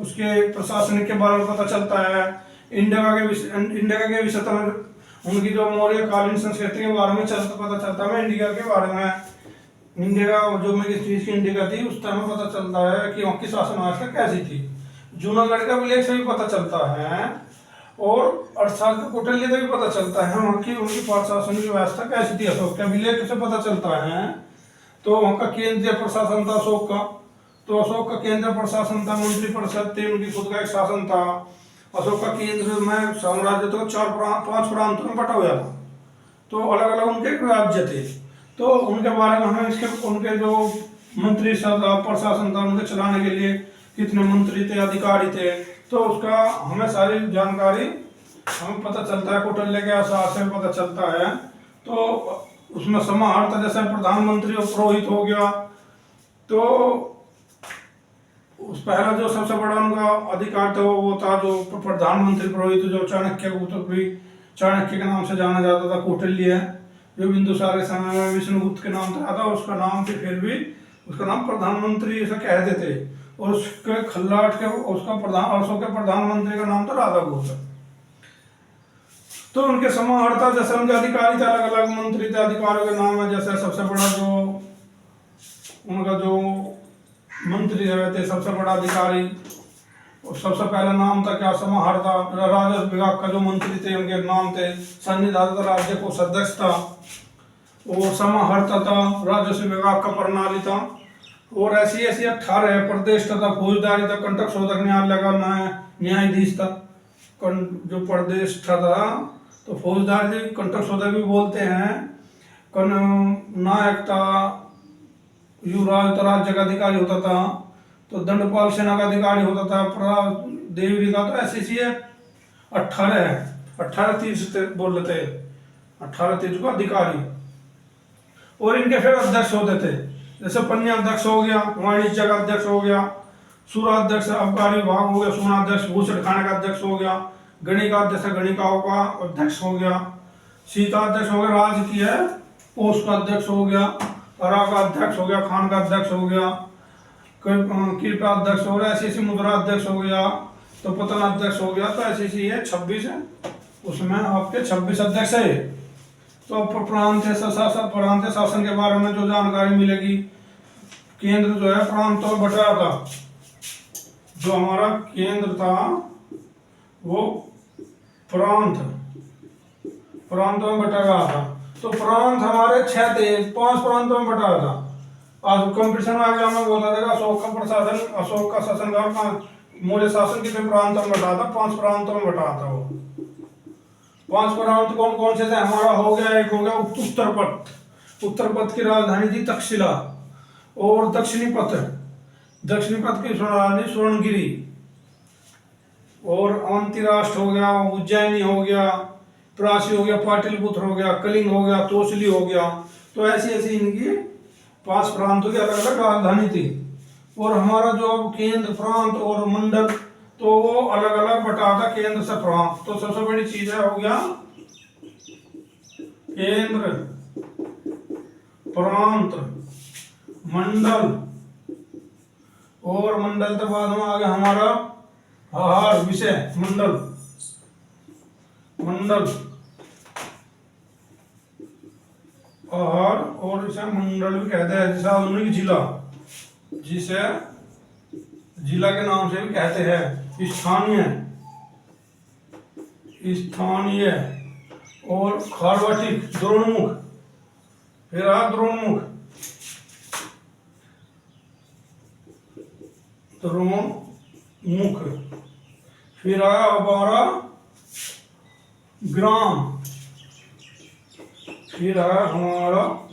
उसके प्रशासनिक के बारे में पता चलता है। इंडिया के विषय में उनकी जो मौर्यकालीन संस्कृति के बारे में पता चलता है। इंडिया के बारे में, इंडिया जो में किस चीज की इंडिया थी उस टाइम पता चलता है कि वहाँ की शासन व्यवस्था कैसी थी। जूनागढ़ का विलेख से भी पता चलता है, और अर्थशास्त्र के कौटिल्य से भी पता चलता है वहाँ की उनकी प्रशासन की व्यवस्था कैसी थी। अशोक के विलेख से पता चलता है। तो वहाँ का केंद्रीय प्रशासन था अशोक का। तो अशोक का केंद्रीय प्रशासन था, मंत्री परिषद थी, उनकी खुद का एक शासन था। अशोक का केंद्र में साम्राज्य तो 4-5 प्रांतों में बटा हुआ था। तो अलग अलग उनके राज्य थे। तो उनके बारे में हमें उनके जो मंत्री प्रशासन था, उनके चलाने के लिए कितने मंत्री थे, अधिकारी थे, तो उसका हमें सारी जानकारी हमें पता चलता है, कौटिल्य के आधार से पता चलता है। तो उसमें समाहर्ता जैसे प्रधानमंत्री और पुरोहित हो गया। तो उस पहला जो सबसे बड़ा उनका अधिकार था वो था जो प्रधानमंत्री पुरोहित, जो चाणक्य चाणक्य के नाम से जाना जाता था, कौटिल्य है, जो बिंदुसार के समय में विष्णुगुप्त के नाम था, उसका नाम फिर भी उसका नाम प्रधानमंत्री ऐसा कहते थे। और उसके खल्लाट के उसका अशोक के प्रधानमंत्री का नाम था राधागुप्त। तो उनके समाहर्ता जैसे उनके अधिकारी थे, अलग अलग मंत्री थे, अधिकारियों के नाम है। जैसे सबसे बड़ा जो उनका जो मंत्री रहे थे, सबसे बड़ा अधिकारी, और सबसे पहला नाम था क्या, समाहर्ता। राजस्व विभाग का जो मंत्री थे उनके नाम थे। संनिधाता राज्य कोष अध्यक्ष था। और समाहर्ता था, राजस्व विभाग का प्रणाली था। और ऐसी ऐसी 18 प्रदेश तथा फौजदारी था, कंटक शोधक न्यायालय का न्यायाधीश था। जो प्रदेश था तो फौजदारी कंटक शोधक भी बोलते हैं। नायक था, युवराज तो राज्य का अधिकारी होता था। तो दंडपाल सेना का अधिकारी होता था। देवरी का तो ऐसे ऐसी है 18 है। 18 तीर्थ बोल लेते, 18 तीर्थ का अधिकारी। और इनके फिर अध्यक्ष होते थे, जैसे पन्या अध्यक्ष हो गया, वाणिज्य का अध्यक्ष हो गया, सुराध्यक्ष आबकारी विभाग हो गया, सोनाध्यक्ष भूषण खाने का अध्यक्ष हो गया, गणिकाध्यक्ष गणिकाओं का अध्यक्ष हो गया, शीताध्यक्ष हो गया, राजकीय कोष का अध्यक्ष हो गया, करा का अध्यक्ष हो गया, खान का अध्यक्ष हो गया, कृपा अध्यक्ष हो गया, ऐसी मुद्रा अध्यक्ष हो गया, तो पतन अध्यक्ष हो गया। तो ऐसी है 26 है, उसमें आपके 26 अध्यक्ष है। तो प्रांत शासन के बारे में जो जानकारी मिलेगी, केंद्र जो है प्रांतों में बटा था। जो हमारा केंद्र था वो प्रांतों में बटा गया था। तो प्रांत हमारे 6 थे, 5 प्रांतों में बटा था। आज कंपटीशन में आगे हमें बोला जाएगा अशोक का प्रशासन, अशोक का शासनकाल का मौर्य शासन कितने प्रांतों में बटा था, 5 प्रांतों में बटा था वो। 5 प्रांत कौन कौन से थे हमारा, हो गया एक हो गया उत्तर पथ की राजधानी थी तक्षशिला। और दक्षिणी पथ की राजधानी स्वर्णगिरी। और अवंती राष्ट्र हो गया, उज्जैनी हो गया, प्रासी हो गया, पाटलिपुत्र हो गया, कलिंग हो गया, तोसली हो गया। तो ऐसी ऐसी इनकी 5 प्रांतों की अलग अलग राजधानी थी। और हमारा जो केंद्र प्रांत और मंडल तो वो अलग अलग बटा था केंद्र से प्रांत। तो सबसे बड़ी चीज है हो गया केंद्र, प्रांत, मंडल। और मंडल के बाद में आ गया हमारा आहार विषय, मंडल आहार। और इसे मंडल भी कहते हैं, जैसे आधुनिक जिसे जिला के नाम से भी कहते हैं। स्थानीय और खार्वटिक, द्रोणमुख। फिर द्रोणमुख फिर आया हमारा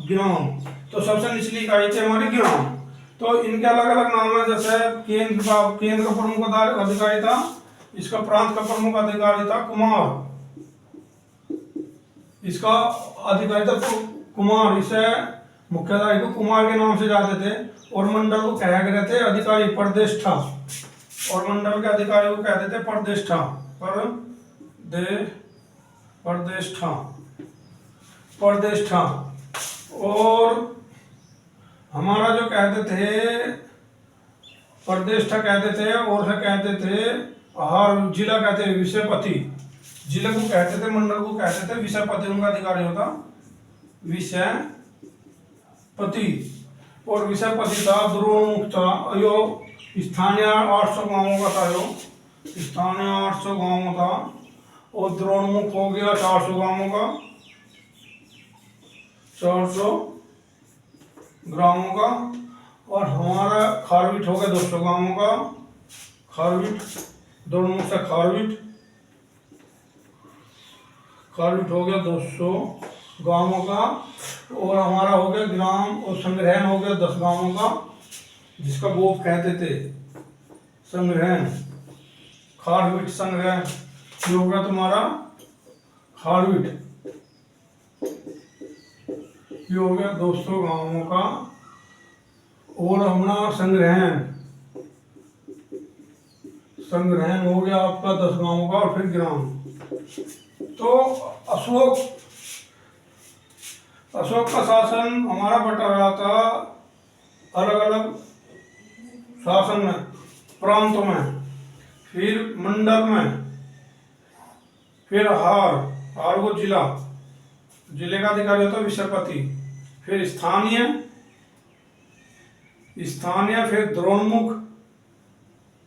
ग्राम। तो सबसे निचली इकाई थी हमारी ग्राम। तो इनके अलग अलग नाम है, जैसे केंद्र का प्रमुख अधिकारी था, इसका प्रांत का प्रमुख अधिकारी था कुमार, इसका अधिकारी था कुमार। इसे मुख्याधिकारी को कुमार के नाम से जाते थे। और मंडल को कहा गए थे अधिकारी प्रतिष्ठा। और मंडल के अधिकारी को कहते थे प्रतिष्ठा। और हमारा जो कहते थे प्रतिष्ठा कहते थे, और कहते थे आहार। जिला कहते थे विषयपति, जिले को कहते थे, मंडल को कहते थे विषयपति। उनका अधिकारी होता विषयपति। और विषयपति था द्रोणमुख था। यो स्थानीय 800 गांवों का था, स्थानीय 800 गांवों था। और द्रोणमुख हो गया 400 गांवों का, 400 ग्रामों का। और हमारा खारविट हो गया 200 गांवों का, खारविट। द्रोणमुख से खारविट हो गया 200 गांवों का। और हमारा हो गया ग्राम और संग्रहण हो गया 10 गांवों का, जिसका गोप कहते थे संग्रहण। खारविट संग्रहण ये हो गया तुम्हारा खारविट। ये हो गया 200 गांवों का। और हमारा संग्रहण हो गया आपका 10 गांवों का। और फिर ग्राम। तो अशोक का शासन हमारा बटा रहा था अलग अलग शासन में, प्रांतों में, फिर मंडल में, फिर हार को जिले का अधिकारी होता है विषयपति, फिर स्थानीय, फिर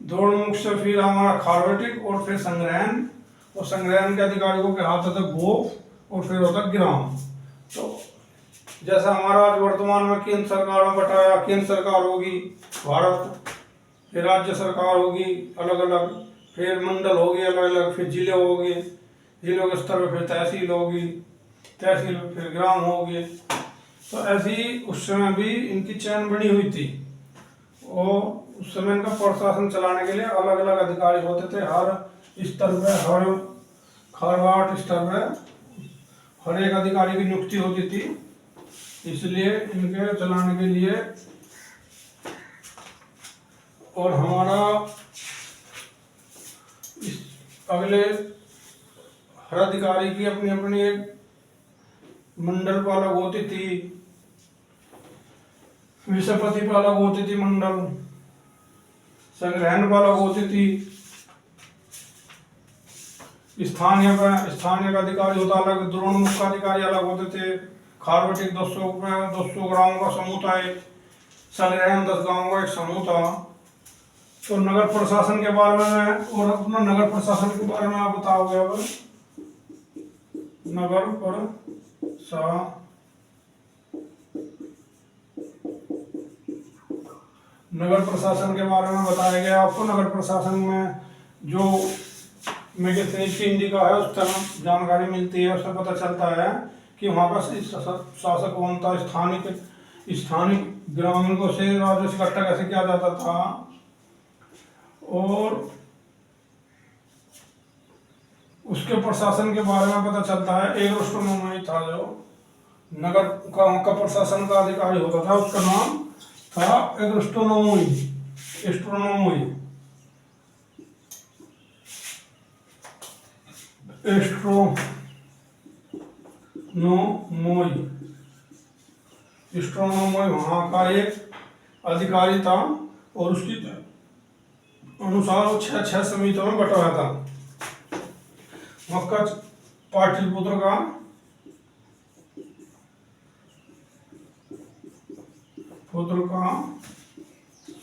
द्रोणमुख से फिर हमारा खारवेटिक और फिर संग्रहण, और संग्रहण के अधिकारियों के हाथ होता है गोप और फिर होता है ग्राम। तो जैसा हमारा आज वर्तमान में केंद्र सरकार में बटाया, केंद्र सरकार होगी भारत, फिर राज्य सरकार होगी अलग अलग, फिर मंडल होगी अलग अलग, फिर जिले होंगे, जिलों के स्तर पर फिर तहसील होगी, तहसील फिर ग्राम होगी। तो ऐसी उस समय भी इनकी चयन बनी हुई थी, और उस समय इनका प्रशासन चलाने के लिए अलग अलग अधिकारी होते थे। हर स्तर पे, हर खारवाट स्तर पे हर एक अधिकारी की नियुक्ति होती थी, इसलिए इनके चलाने के लिए। और हमारा इस अगले हर अधिकारी की अपनी अपनी एक मंडल पालक होती थी, विषयपति पालक होती थी मंडल, संग्रहण पालक होती थी, स्थानीय का अधिकारी होता अलग, द्रोणमुख का अधिकारी अलग होते थे, खारवेटिक 200 ग्रामों का समूह था एक, संग्रहण 10 गांवों का एक समूह था। तो नगर प्रशासन के बारे में, और अपना नगर प्रशासन के बारे में आप बताओगे अब। नगर प्रशासन के बारे में बताया गया आपको। नगर प्रशासन में जो मैगजीन इंडिका है उस तरह जानकारी मिलती है, उससे पता चलता है कि वहाँ का शासक कौन था, स्थानिक ग्रामीण को से राजस्व इकट्ठा कैसे किया जाता था, और उसके प्रशासन के बारे में पता चलता है। एग्रोस्ट्रोनोमी था जो नगर का प्रशासन का अधिकारी होता था, उसका नाम था एग्रोस्ट्रोनोमी। एस्ट्रोनोमी वहाँ का एक अधिकारी था, और उसकी अनुसार वो 6 समितियों में बटा हुआ था। वहाँ का पाटलिपुत्र का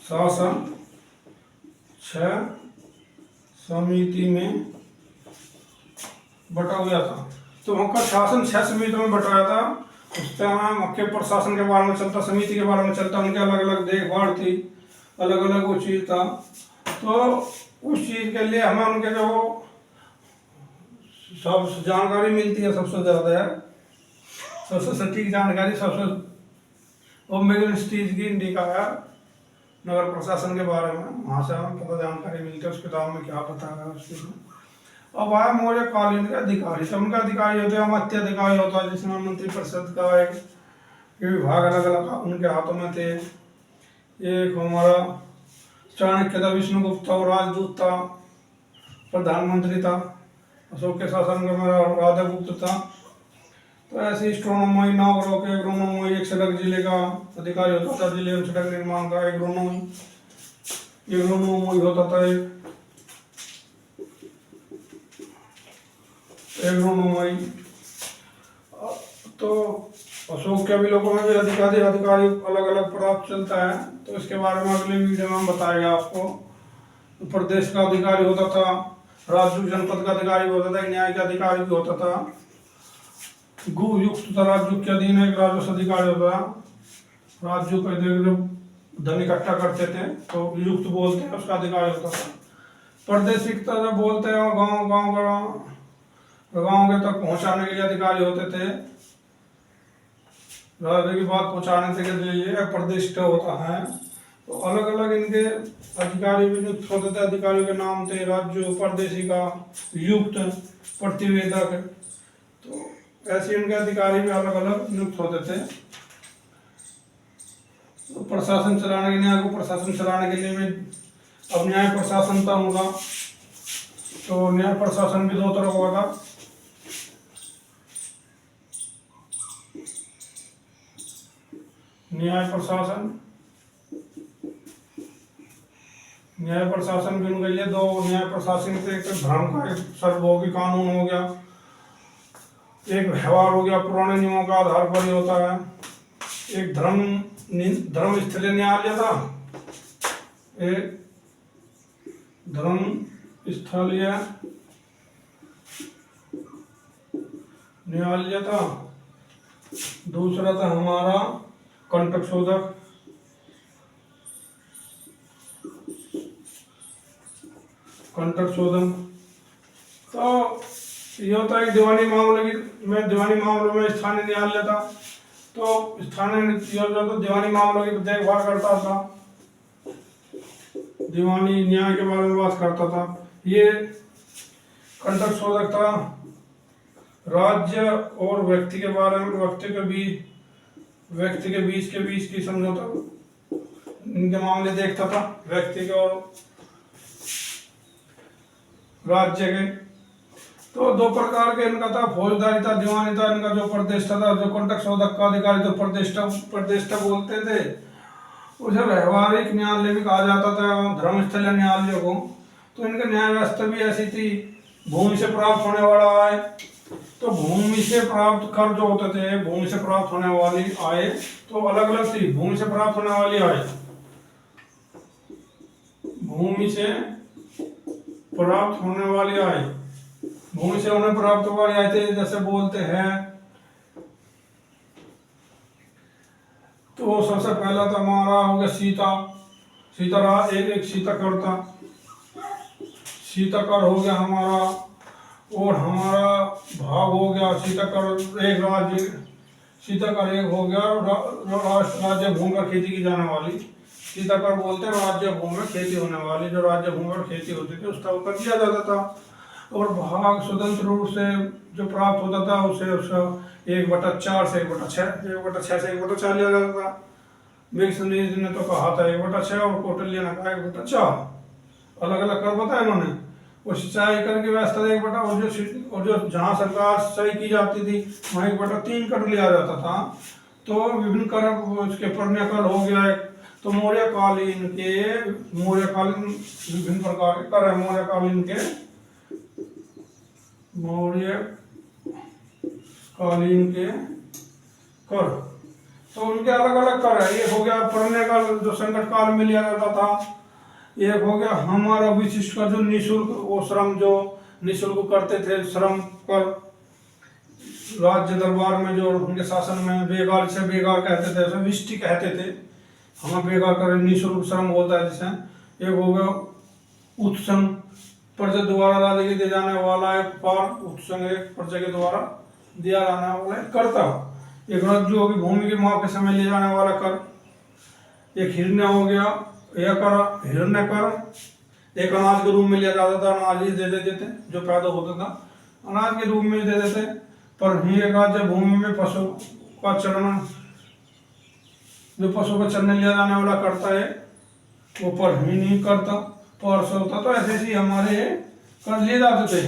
शासन 6 समिति में बटा हुआ था। तो वहाँ का शासन 6 समितियों में बटा हुआ था। उस टाइम मुख्य प्रशासन के बारे में चलता, समिति के बारे में चलता, उनके अलग अलग देखभाल थी, अलग अलग वो चीज़ था। तो उस चीज़ के लिए हमें उनके जो सब जानकारी मिलती है, सबसे ज़्यादा है, सबसे सटीक जानकारी सबसे वो मैगजीन की इंडिका है नगर प्रशासन के बारे में, वहाँ से हमें पता जानकारी मिलती है। उस किताब में क्या बताया है उस चीज़ में। अब आया मौर्यकालीन के अधिकारी। तो उनका अधिकारी होते हैं, अमात्य अधिकारी होता है, जिसमें मंत्री परिषद का एक विभाग अलग अलग उनके हाथों में थे। एक हमारा चाणक्य था, विष्णुगुप्त था, और राजदूत था, प्रधानमंत्री था। अशोक के शासन में मेरा राधागुप्त था। तो ऐसे एस्ट्रोनोमी, नागरों के एग्रोनोमी, एक सड़क जिले का अधिकारी होता था, जिले में सड़क निर्माण का एग्रोनोमी होता था एग्रोनोमी। तो अशोक के भी लोगों में भी अधिकारी अलग अलग प्राप्त चलता है। तो इसके बारे में अगले वीडियो में बताएगा आपको। तो प्रदेश का अधिकारी होता था, राज्य जनपद का अधिकारी होता था, न्याय का अधिकारी भी होता था, गुयुक्त राज्य के अधीन एक राजस्व अधिकारी होता था। राज्यों के धन इकट्ठा करते थे तो युक्त बोलते हैं, उसका अधिकारी होता था। प्रादेशिक तरह बोलते हैं, गाँव के तक पहुंचाने के लिए अधिकारी होते थे। राज्य की बात पहुंचाने के लिए प्रदेश होता है। तो अलग अलग इनके अधिकारी भी नियुक्त होते थे। अधिकारियों के नाम थे राज्य, परदेशी का, युक्त, प्रतिवेदक। तो ऐसे इनके अधिकारी भी अलग अलग नियुक्त होते थे। तो प्रशासन चलाने के, न्याय को प्रशासन चलाने के लिए भी अब न्याय प्रशासन था उनका। तो न्याय प्रशासन भी 2 तरह का था। न्याय प्रशासन भी उनके लिए 2 न्याय प्रशासन से, एक धर्म का, एक सर्वभौमिक कानून हो गया, एक व्यवहार हो गया, पुराने नियमों का आधार पर ही होता है। एक धर्म स्थलीय न्यायालय था, एक धर्म स्थलीय न्यायालय था। दूसरा था हमारा कंटक शोधक, कंटक शोधन। तो ये होता है कि दीवानी मामले में स्थानीय न्यायालय था। तो स्थानीय जो दीवानी मामलों की देखभाल करता था, दीवानी न्याय के बारे में बात करता था। ये कंटक शोधक था, राज्य और व्यक्ति के बारे में, व्यक्ति के बीच की समझौता इनके मामले देखता था, व्यक्ति के और राज्य के। तो दो प्रकार के इनका था, फौजदारी था, दीवानी था। इनका जो प्रदेष्टा था, जो कंटक शोधक का अधिकारी तो प्रदेष्टा बोलते थे, उसे व्यवहारिक न्यायालय भी कहा जाता था, धर्मस्थलीय न्यायालय को। तो इनकी न्याय व्यवस्था भी ऐसी थी, भूमि से प्राप्त होने वाला आय, तो भूमि से प्राप्त कर जो होते थे, भूमि से प्राप्त होने वाली आय तो अलग अलग थी। भूमि से प्राप्त होने वाली आय, भूमि से प्राप्त होने वाली आय, भूमि से उन्हें प्राप्त हुआ आय थे, जैसे बोलते हैं। तो सबसे पहला तो हमारा हो गया एक सीताकर था, सीताकर हो गया हमारा। और हमारा भाग हो गया सीताकर एक राज्य, सीताकर एक हो गया राज्य भूमि पर खेती की जाने वाली। सीताकर बोलते हैं राज्य भूमि में खेती होने वाली, जो राज्य भूमि पर खेती होती थी उसका ऊपर किया जाता था। और भाग स्वतंत्र रूप से जो प्राप्त होता था उसे उसका 1/4 से 1/6 से 1/4 लिया जाता था। मिक्सनीज ने तो कहा था 1/6 और कौटिल्य ने कहा 1/4, अलग अलग कर बताया उन्होंने। और सिंचाई कर की व्यवस्था 1/, और जो जहाँ सरकार सिंचाई की जाती थी वहाँ 1/3 कर लिया जाता था। तो विभिन्न कर उसके पर्णकाल हो गया है। तो मौर्यकालीन विभिन्न प्रकार के कर है, मौर्यकालीन के कर, तो उनके अलग अलग कर है। एक हो गया पर्णकाल जो संकट काल में लिया जाता था, एक हो गया हमारा विशिष्ट का जो निःशुल्क, वो श्रम जो निःशुल्क करते थे, श्रम कर राज्य दरबार में जो उनके शासन में बेगार से बेगार कहते थे, उसे विष्टि कहते थे, हमें बेगार कर निःशुल्क श्रम बोलता है जिसे। एक हो गया उत्संग, प्रजा द्वारा राजा के दिए जाने वाला है पार, उत्संग एक प्रजा के द्वारा दिया जाने वाला है करता। एक राज्य होगी भूमि के माप के समय ले जाने वाला कर। एक हिरण्य हो गया, यह कर हिरण्य कर। एक अनाज के रूप में लिया जाता था, अनाज ही दे देते थे जो पैदा होता था, अनाज के रूप में दे देते। पर ही एक राज्य भूमि में पशु का चरण, जो पशु को चरने लिया जाने वाला करता है वो पर ही नहीं करता, पर से होता। तो ऐसे ही हमारे कर लिए जाते थे।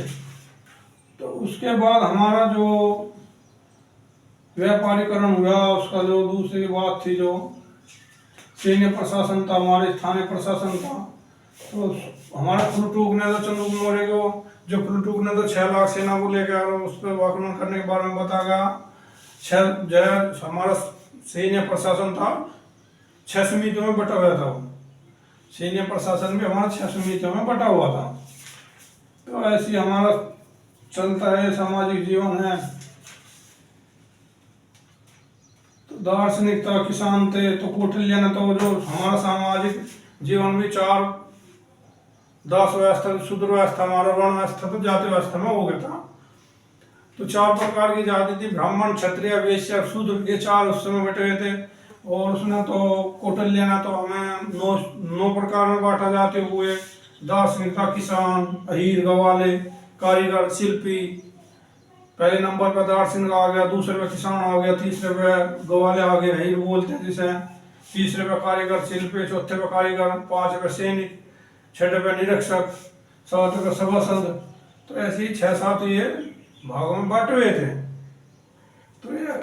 तो उसके बाद हमारा जो व्यापारीकरण हुआ, उसका जो दूसरी बात थी, जो सैन्य प्रशासन था, हमारे स्थानीय प्रशासन था। तो हमारा प्लूटूक ने तो चंद्रगुप्त मौर्य को, जो प्लूटूक ने तो 6 लाख सेना को लेकर और उस पर आक्रमण करने के बारे में बता गया। जो हमारा सैन्य प्रशासन था 6 समितियों में बटा हुआ था, वो सैन्य प्रशासन भी हमारा 6 समितियों में बटा हुआ था। तो ऐसी हमारा चलता है, सामाजिक जीवन है। तो दार्शनिक था, किसान थे। तो कौटिल्य ने तो जो हमारा सामाजिक जीवन में 4 दास व्यवस्था, शूद्र व्यवस्था, हमारा वर्ण व्यवस्था तो जाति व्यवस्था में हो गया था। तो 4 प्रकार की जाति थी, ब्राह्मण, क्षत्रिय, वैश्य, शूद्र, ये 4 उस समय बैठे हुए थे। और उसने तो कौटिल्य ने तो हमें 9 प्रकार में बांटा जाते हुए, दार्शनिक था, किसान, अहीर, गवाले, कारीगर, शिल्पी। पहले नंबर पर दार्शनिक आ गया, दूसरे पे किसान आ गया, तीसरे पे गवाले आ गए, अहीर बोलते हैं जिसे, तीसरे पे कारीगर, शिल्पी, चौथे पे कारीगर, 5 पे सैनिक, 6 पे निरीक्षक, 7 पे सभासद। तो ऐसे ही 6-7 ये भागों में बांटे हुए थे। तो ये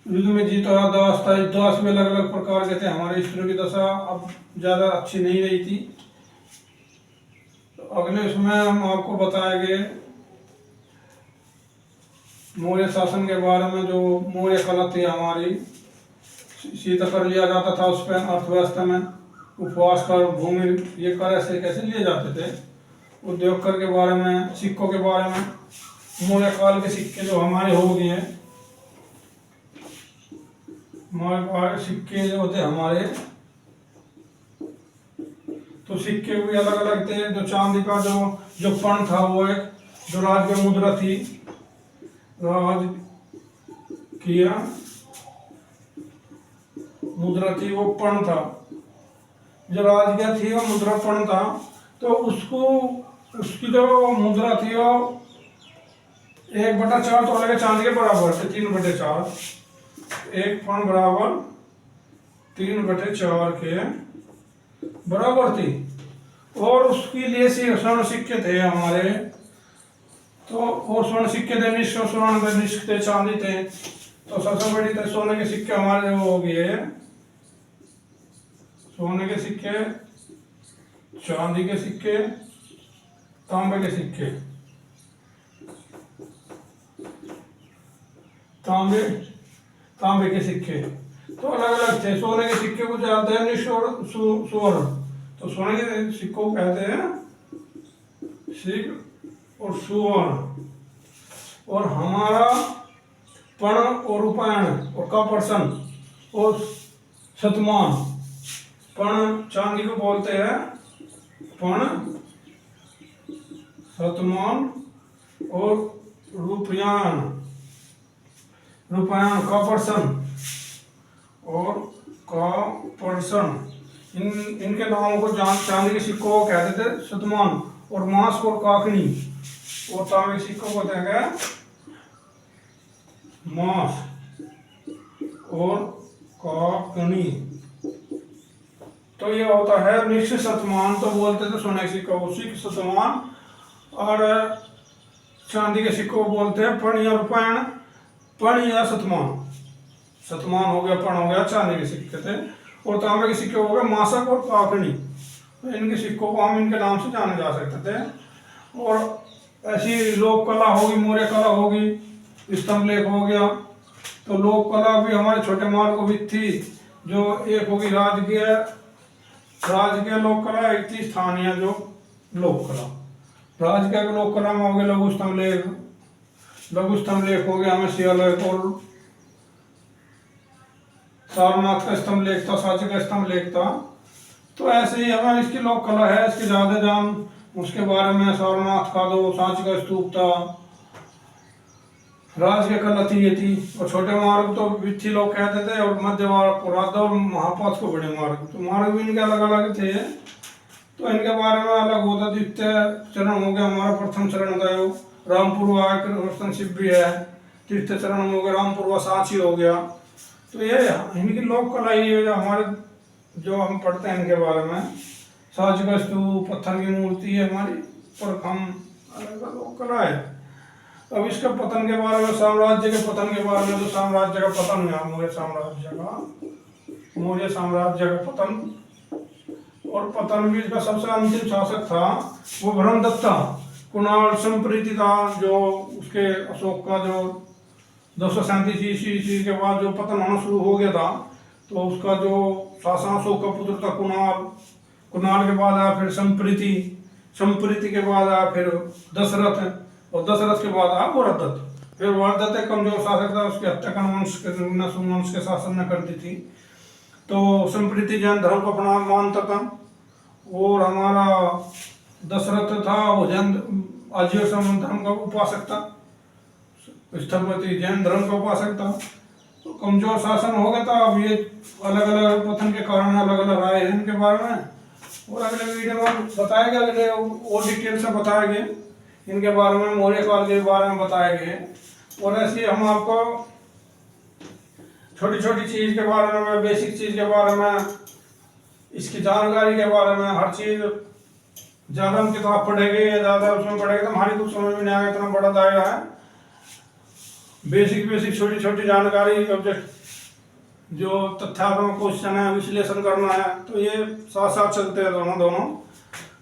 युद्ध में जीत और दास था। दास में अलग अलग प्रकार के थे। हमारे स्त्रियों की दशा अब ज़्यादा अच्छी नहीं रही थी। तो अगले इसमें हम आपको बताएंगे मौर्य शासन के बारे में। जो मौर्य कला थी हमारी, सीता कर लिया जाता था उस पर अर्थव्यवस्था में। उपवास कर, भूमि ये कर, ऐसे कैसे लिए जाते थे। उद्योग कर के बारे में, सिक्कों के बारे में, मौर्य काल के सिक्के जो हमारे हो गए हैं, हमारे सिक्के जो होते हमारे, तो सिक्के भी अलग अलग थे। जो चांदी का जो पण था वो एक, जो राज की मुद्रा थी, राज किया मुद्रा थी वो पण था। जो राजकीय थी वो मुद्रा पण था। तो उसको, उसकी जो मुद्रा थी वो 1/4 तोले के चांदी के बराबर थे। 3/4, एक पण बराबर 3/4 के बराबर थी। और उसके लिए स्वर्ण सिक्के थे हमारे। तो वो स्वर्ण सिक्के थे, निश्चय स्वर्ण थे, निश्चय थे, चांदी थे। तो सबसे बड़ी थे सोने के सिक्के हमारे वो हो गए, सोने के सिक्के, चांदी के सिक्के, तांबे के सिक्के। तांबे के सिक्के तो अलग अलग थे। सोने के सिक्के को जानते हैं निश्चय और सुवर्ण। तो सोने के सिक्कों को कहते हैं सिक्क और सुवर्ण। और हमारा पण और रूपायण और कपरसन और शतमान। पण चांदी को बोलते हैं पण, शतमान और रूपयान, कपरसन और कपरसन। इनके नामों को चांदी के सिक्कों को कहते थे शतमान, और मांस और काकनी। और तांबे के सिक्कों को कहते हैं मांस और काकनी। तो ये होता है निश्चित शतमान। तो बोलते थे सोने के सिक्कों को सिक्क, शतमान, और चांदी के सिक्कों को बोलते हैं पण या रूपायण, पण या शतमान। शतमान हो गया, पण हो गया, चांदी के सिक्के थे। और तांबे के सिक्के हो गए मासक और काकनी। तो इनके सिक्कों को हम इनके नाम से जाने जा सकते थे। और ऐसी लोक कला होगी, मौर्य कला होगी, स्तंभ लेख हो गया। तो लोक कला भी हमारे छोटे मार्ग भी थी। जो एक होगी राजकीय लोक कला, एक थी स्थानीय जो लोक कला। राजकीय लोक कला में हो गया लघु स्तंभ लेख। लघु स्तंभ लेख हो गया हमें शिलालेख और सारनाथ का स्तंभ लेख था, सांची का स्तंभ लेख था। तो ऐसे ही हमें इसकी लोक कला है, इसके ज्यादा जान उसके बारे में। सारनाथ का दो, सांची का स्तूप था, राजकीय कला थी ये थी। और छोटे मार्ग तो विच्छी लोग कहते थे, और मध्य मार्ग को राधा और महापथ को बड़े मार्ग। तो मार्ग भी इनके अलग अलग थे। तो इनके बारे में अलग होता। द्वितीय चरण हो गया हमारा, प्रथम चरण था वो रामपुर शिव भी है। तीसरे चरण हो गया रामपुर सांची हो गया। तो ये इनकी लोक कला ही है, जो हमारे जो हम पढ़ते हैं इनके बारे में। सांची का स्तूप, पत्थर की मूर्ति है हमारी, पर हम अलग लोक कला है। अब इसके पतन के बारे में, साम्राज्य के पतन के बारे में, जो साम्राज्य का पतन हुआ मौर्य साम्राज्य का पतन। और पतन भी इसका सबसे अंतिम शासक था वो ब्रह्मदत्ता। कुणाल संप्रीति था जो उसके अशोक का जो 237 ईस्वी के बाद जो पतन होना शुरू हो गया था। तो उसका जो शासन अशोक का पुत्र था कुणाल के बाद आया फिर संप्रीति के बाद आया फिर दशरथ, और दशरथ के बाद आया वरदत्त। फिर वरदत्त एक कमजोर शासक था, उसकी हत्या वंश के शासन ने कर दी थी। तो संप्रीति जैन धर्म को अपना मानता था। और हमारा दशरथ था वो जैन आजीव धर्म का उपासक था। स्थलपति जैन धर्म का उपासक था। तो कमजोर शासन हो गया था। अब ये अलग अलग पतन के कारण अलग अलग राय है इनके बारे में, और अगले वीडियो में बताएंगे, अगले और डिटेल से बताएंगे इनके बारे में, मौर्य काल के बारे में बताएंगे। और ऐसे हम आपको छोटी छोटी चीज के बारे में, बेसिक चीज के बारे में, इसकी जानकारी के बारे में, हर चीज ज्यादा हम किताब पढ़ेंगे या ज्यादा उसमें पढ़ेंगे तो हमारी कुछ समझ में नहीं आएगा। इतना बड़ा दायरा है। बेसिक छोटी छोटी जानकारी, ऑब्जेक्ट जो तथ्यात्मक क्वेश्चन है, विश्लेषण करना है, तो ये साथ साथ चलते हैं दोनों।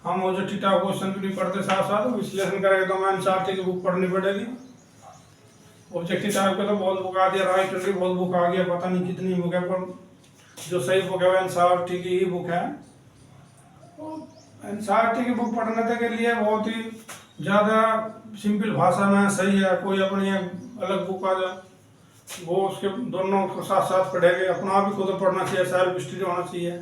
हम वो जो टीटा क्वेश्चन भी पढ़ते साथ साथ विश्लेषण करेंगे। तो हमें एनसीईआरटी की बुक पढ़नी पड़ेगी। ऑब्जेक्टिव टाइप का तो बहुत बुक आ गया, राइट की बहुत बुक आ गया, पता नहीं कितनी बुक है, पर जो सही बुक है वो एनसीईआरटी की ही बुक है। एनसीईआरटी की बुक पढ़ने के लिए बहुत ही ज़्यादा सिंपल भाषा में सही है। कोई अपनी एक अलग बुक आ जाए वो उसके दोनों को साथ साथ पढ़ेंगे, अपना भी खुद पढ़ना चाहिए, सेल्फ स्टडी होना चाहिए।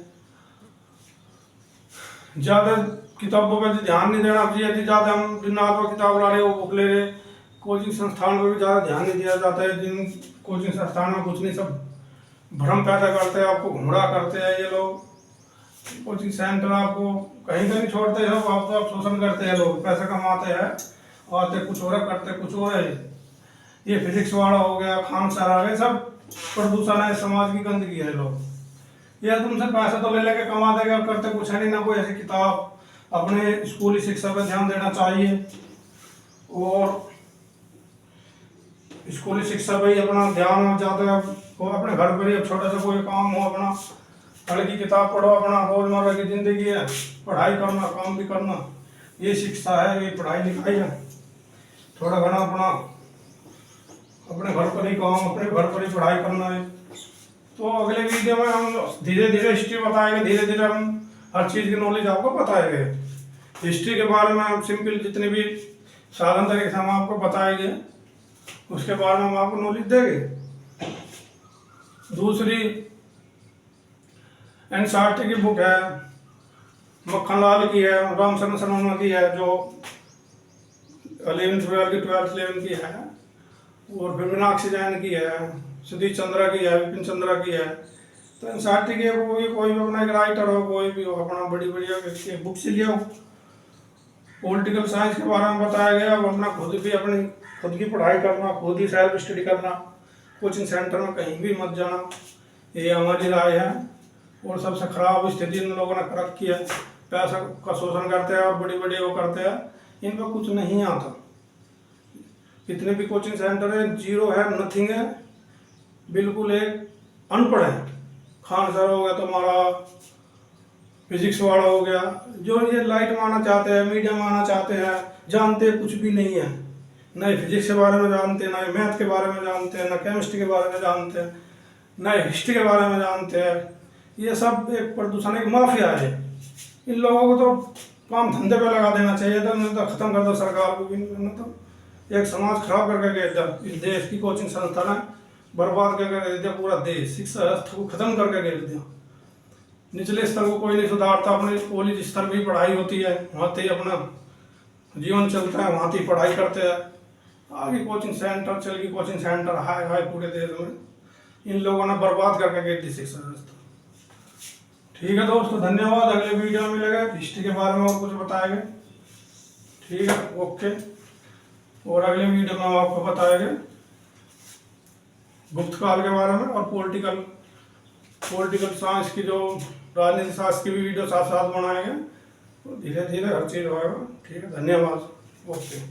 ज़्यादा किताबों पर ध्यान नहीं देना चाहिए कि ज़्यादा हम जिन आप किताब ला रहे हो वो बुक ले रहे। कोचिंग संस्थान पर भी ज़्यादा ध्यान नहीं दिया जाता है। जिन कोचिंग संस्थान में कुछ नहीं, सब भ्रम पैदा करते हैं, आपको गुमराह करते हैं ये लोग। कोचिंग सेंटर आपको कहीं का नहीं छोड़ते हैं, आप तो आप शोषण करते हैं। लोग पैसा कमाते हैं, आते कुछ और करते कुछ और है। ये फिजिक्स वाला हो गया, खान सर आ गए, सब प्रदूषण है, समाज की गंदगी है। लोग ये तुमसे पैसा तो ले लेके कमा देगा, करते कुछ है नहीं ना। कोई ऐसी किताब, अपने स्कूली शिक्षा पर ध्यान देना चाहिए और स्कूली शिक्षा पर ही अपना ध्यान हो जाता है। वो अपने घर पर ही छोटा सा कोई काम हो, अपना हल्की किताब पढ़ो, अपना रोजमर्रा की जिंदगी है, पढ़ाई करना, काम भी करना, ये शिक्षा है, ये पढ़ाई लिखाई है। थोड़ा घना अपना अपने घर पर ही काम, अपने घर पर ही पढ़ाई करना है। तो अगले वीडियो में हम धीरे धीरे हिस्ट्री बताएंगे, धीरे धीरे हम हर चीज़ की नॉलेज आपको बताएंगे। हिस्ट्री के बारे में हम सिंपल जितने भी साधन तरीके से हम आपको बताएंगे, उसके बारे में हम आपको नॉलेज देंगे। दूसरी एनसीईआरटी की बुक है, मक्खनलाल की है, रामचंद्र शर्मा की है, जो 11th 12th 11th की है, और फिर मीनाक्षी जैन की है, सतीश चंद्रा की है, विपिन चंद्रा की है। तो एनसीईआरटी की कोई भी अपना एक राइटर हो, कोई भी हो, अपना बड़ी बढ़िया बुक से लिया हो। पॉलिटिकल साइंस के बारे में बताया गया। अब अपना खुद की पढ़ाई करना, खुद ही सेल्फ स्टडी करना, कोचिंग सेंटर में कहीं भी मत जाना, ये हमारी राय है। और सबसे खराब स्थिति इन लोगों ने कर रखी है, पैसा का शोषण करते हैं और बड़ी बड़ी वो करते हैं, इन पर कुछ नहीं आता। कितने भी कोचिंग सेंटर है, जीरो है, नथिंग है, बिल्कुल एक अनपढ़ है। खान सर हो गया, तुम्हारा फिजिक्स वाला हो गया, जो ये लाइट में आना चाहते हैं, मीडिया में आना चाहते हैं, जानते कुछ भी नहीं है। न फिजिक्स के बारे में जानते हैं, न मैथ के बारे में जानते हैं, न केमिस्ट्री के बारे में जानते हैं, न हिस्ट्री के बारे में जानते हैं। ये सब एक प्रदूषण, एक माफिया है। इन लोगों को तो काम धंधे पे लगा देना चाहिए था, नहीं तो खत्म कर दो सरकार को भी। तो एक समाज खराब करके गए थे, इस देश की कोचिंग संस्थान बर्बाद करके गए थे, पूरा देश शिक्षा व्यवस्था को खत्म करके गए थे। निचले स्तर को कोई नहीं सुधारता, अपने कॉलेज स्तर भी पढ़ाई होती है, वहाँ से ही अपना जीवन चलता है, वहाँ से ही पढ़ाई करते हैं। आगे कोचिंग सेंटर चल गई, कोचिंग सेंटर हाय हाय पूरे देश में। इन लोगों ने बर्बाद करके गई थी शिक्षा व्यवस्था। ठीक है दोस्तों, धन्यवाद। अगले वीडियो में मिलेगा, हिस्ट्री के बारे में और कुछ बताएंगे। ठीक है, ओके। और अगले वीडियो में हम आपको बताएंगे गुप्त काल के बारे में और पॉलिटिकल साइंस की, जो राजनीति शास्त्र की भी वीडियो साथ साथ बनाएंगे। तो धीरे धीरे हर चीज़ होगा। ठीक है, धन्यवाद, ओके।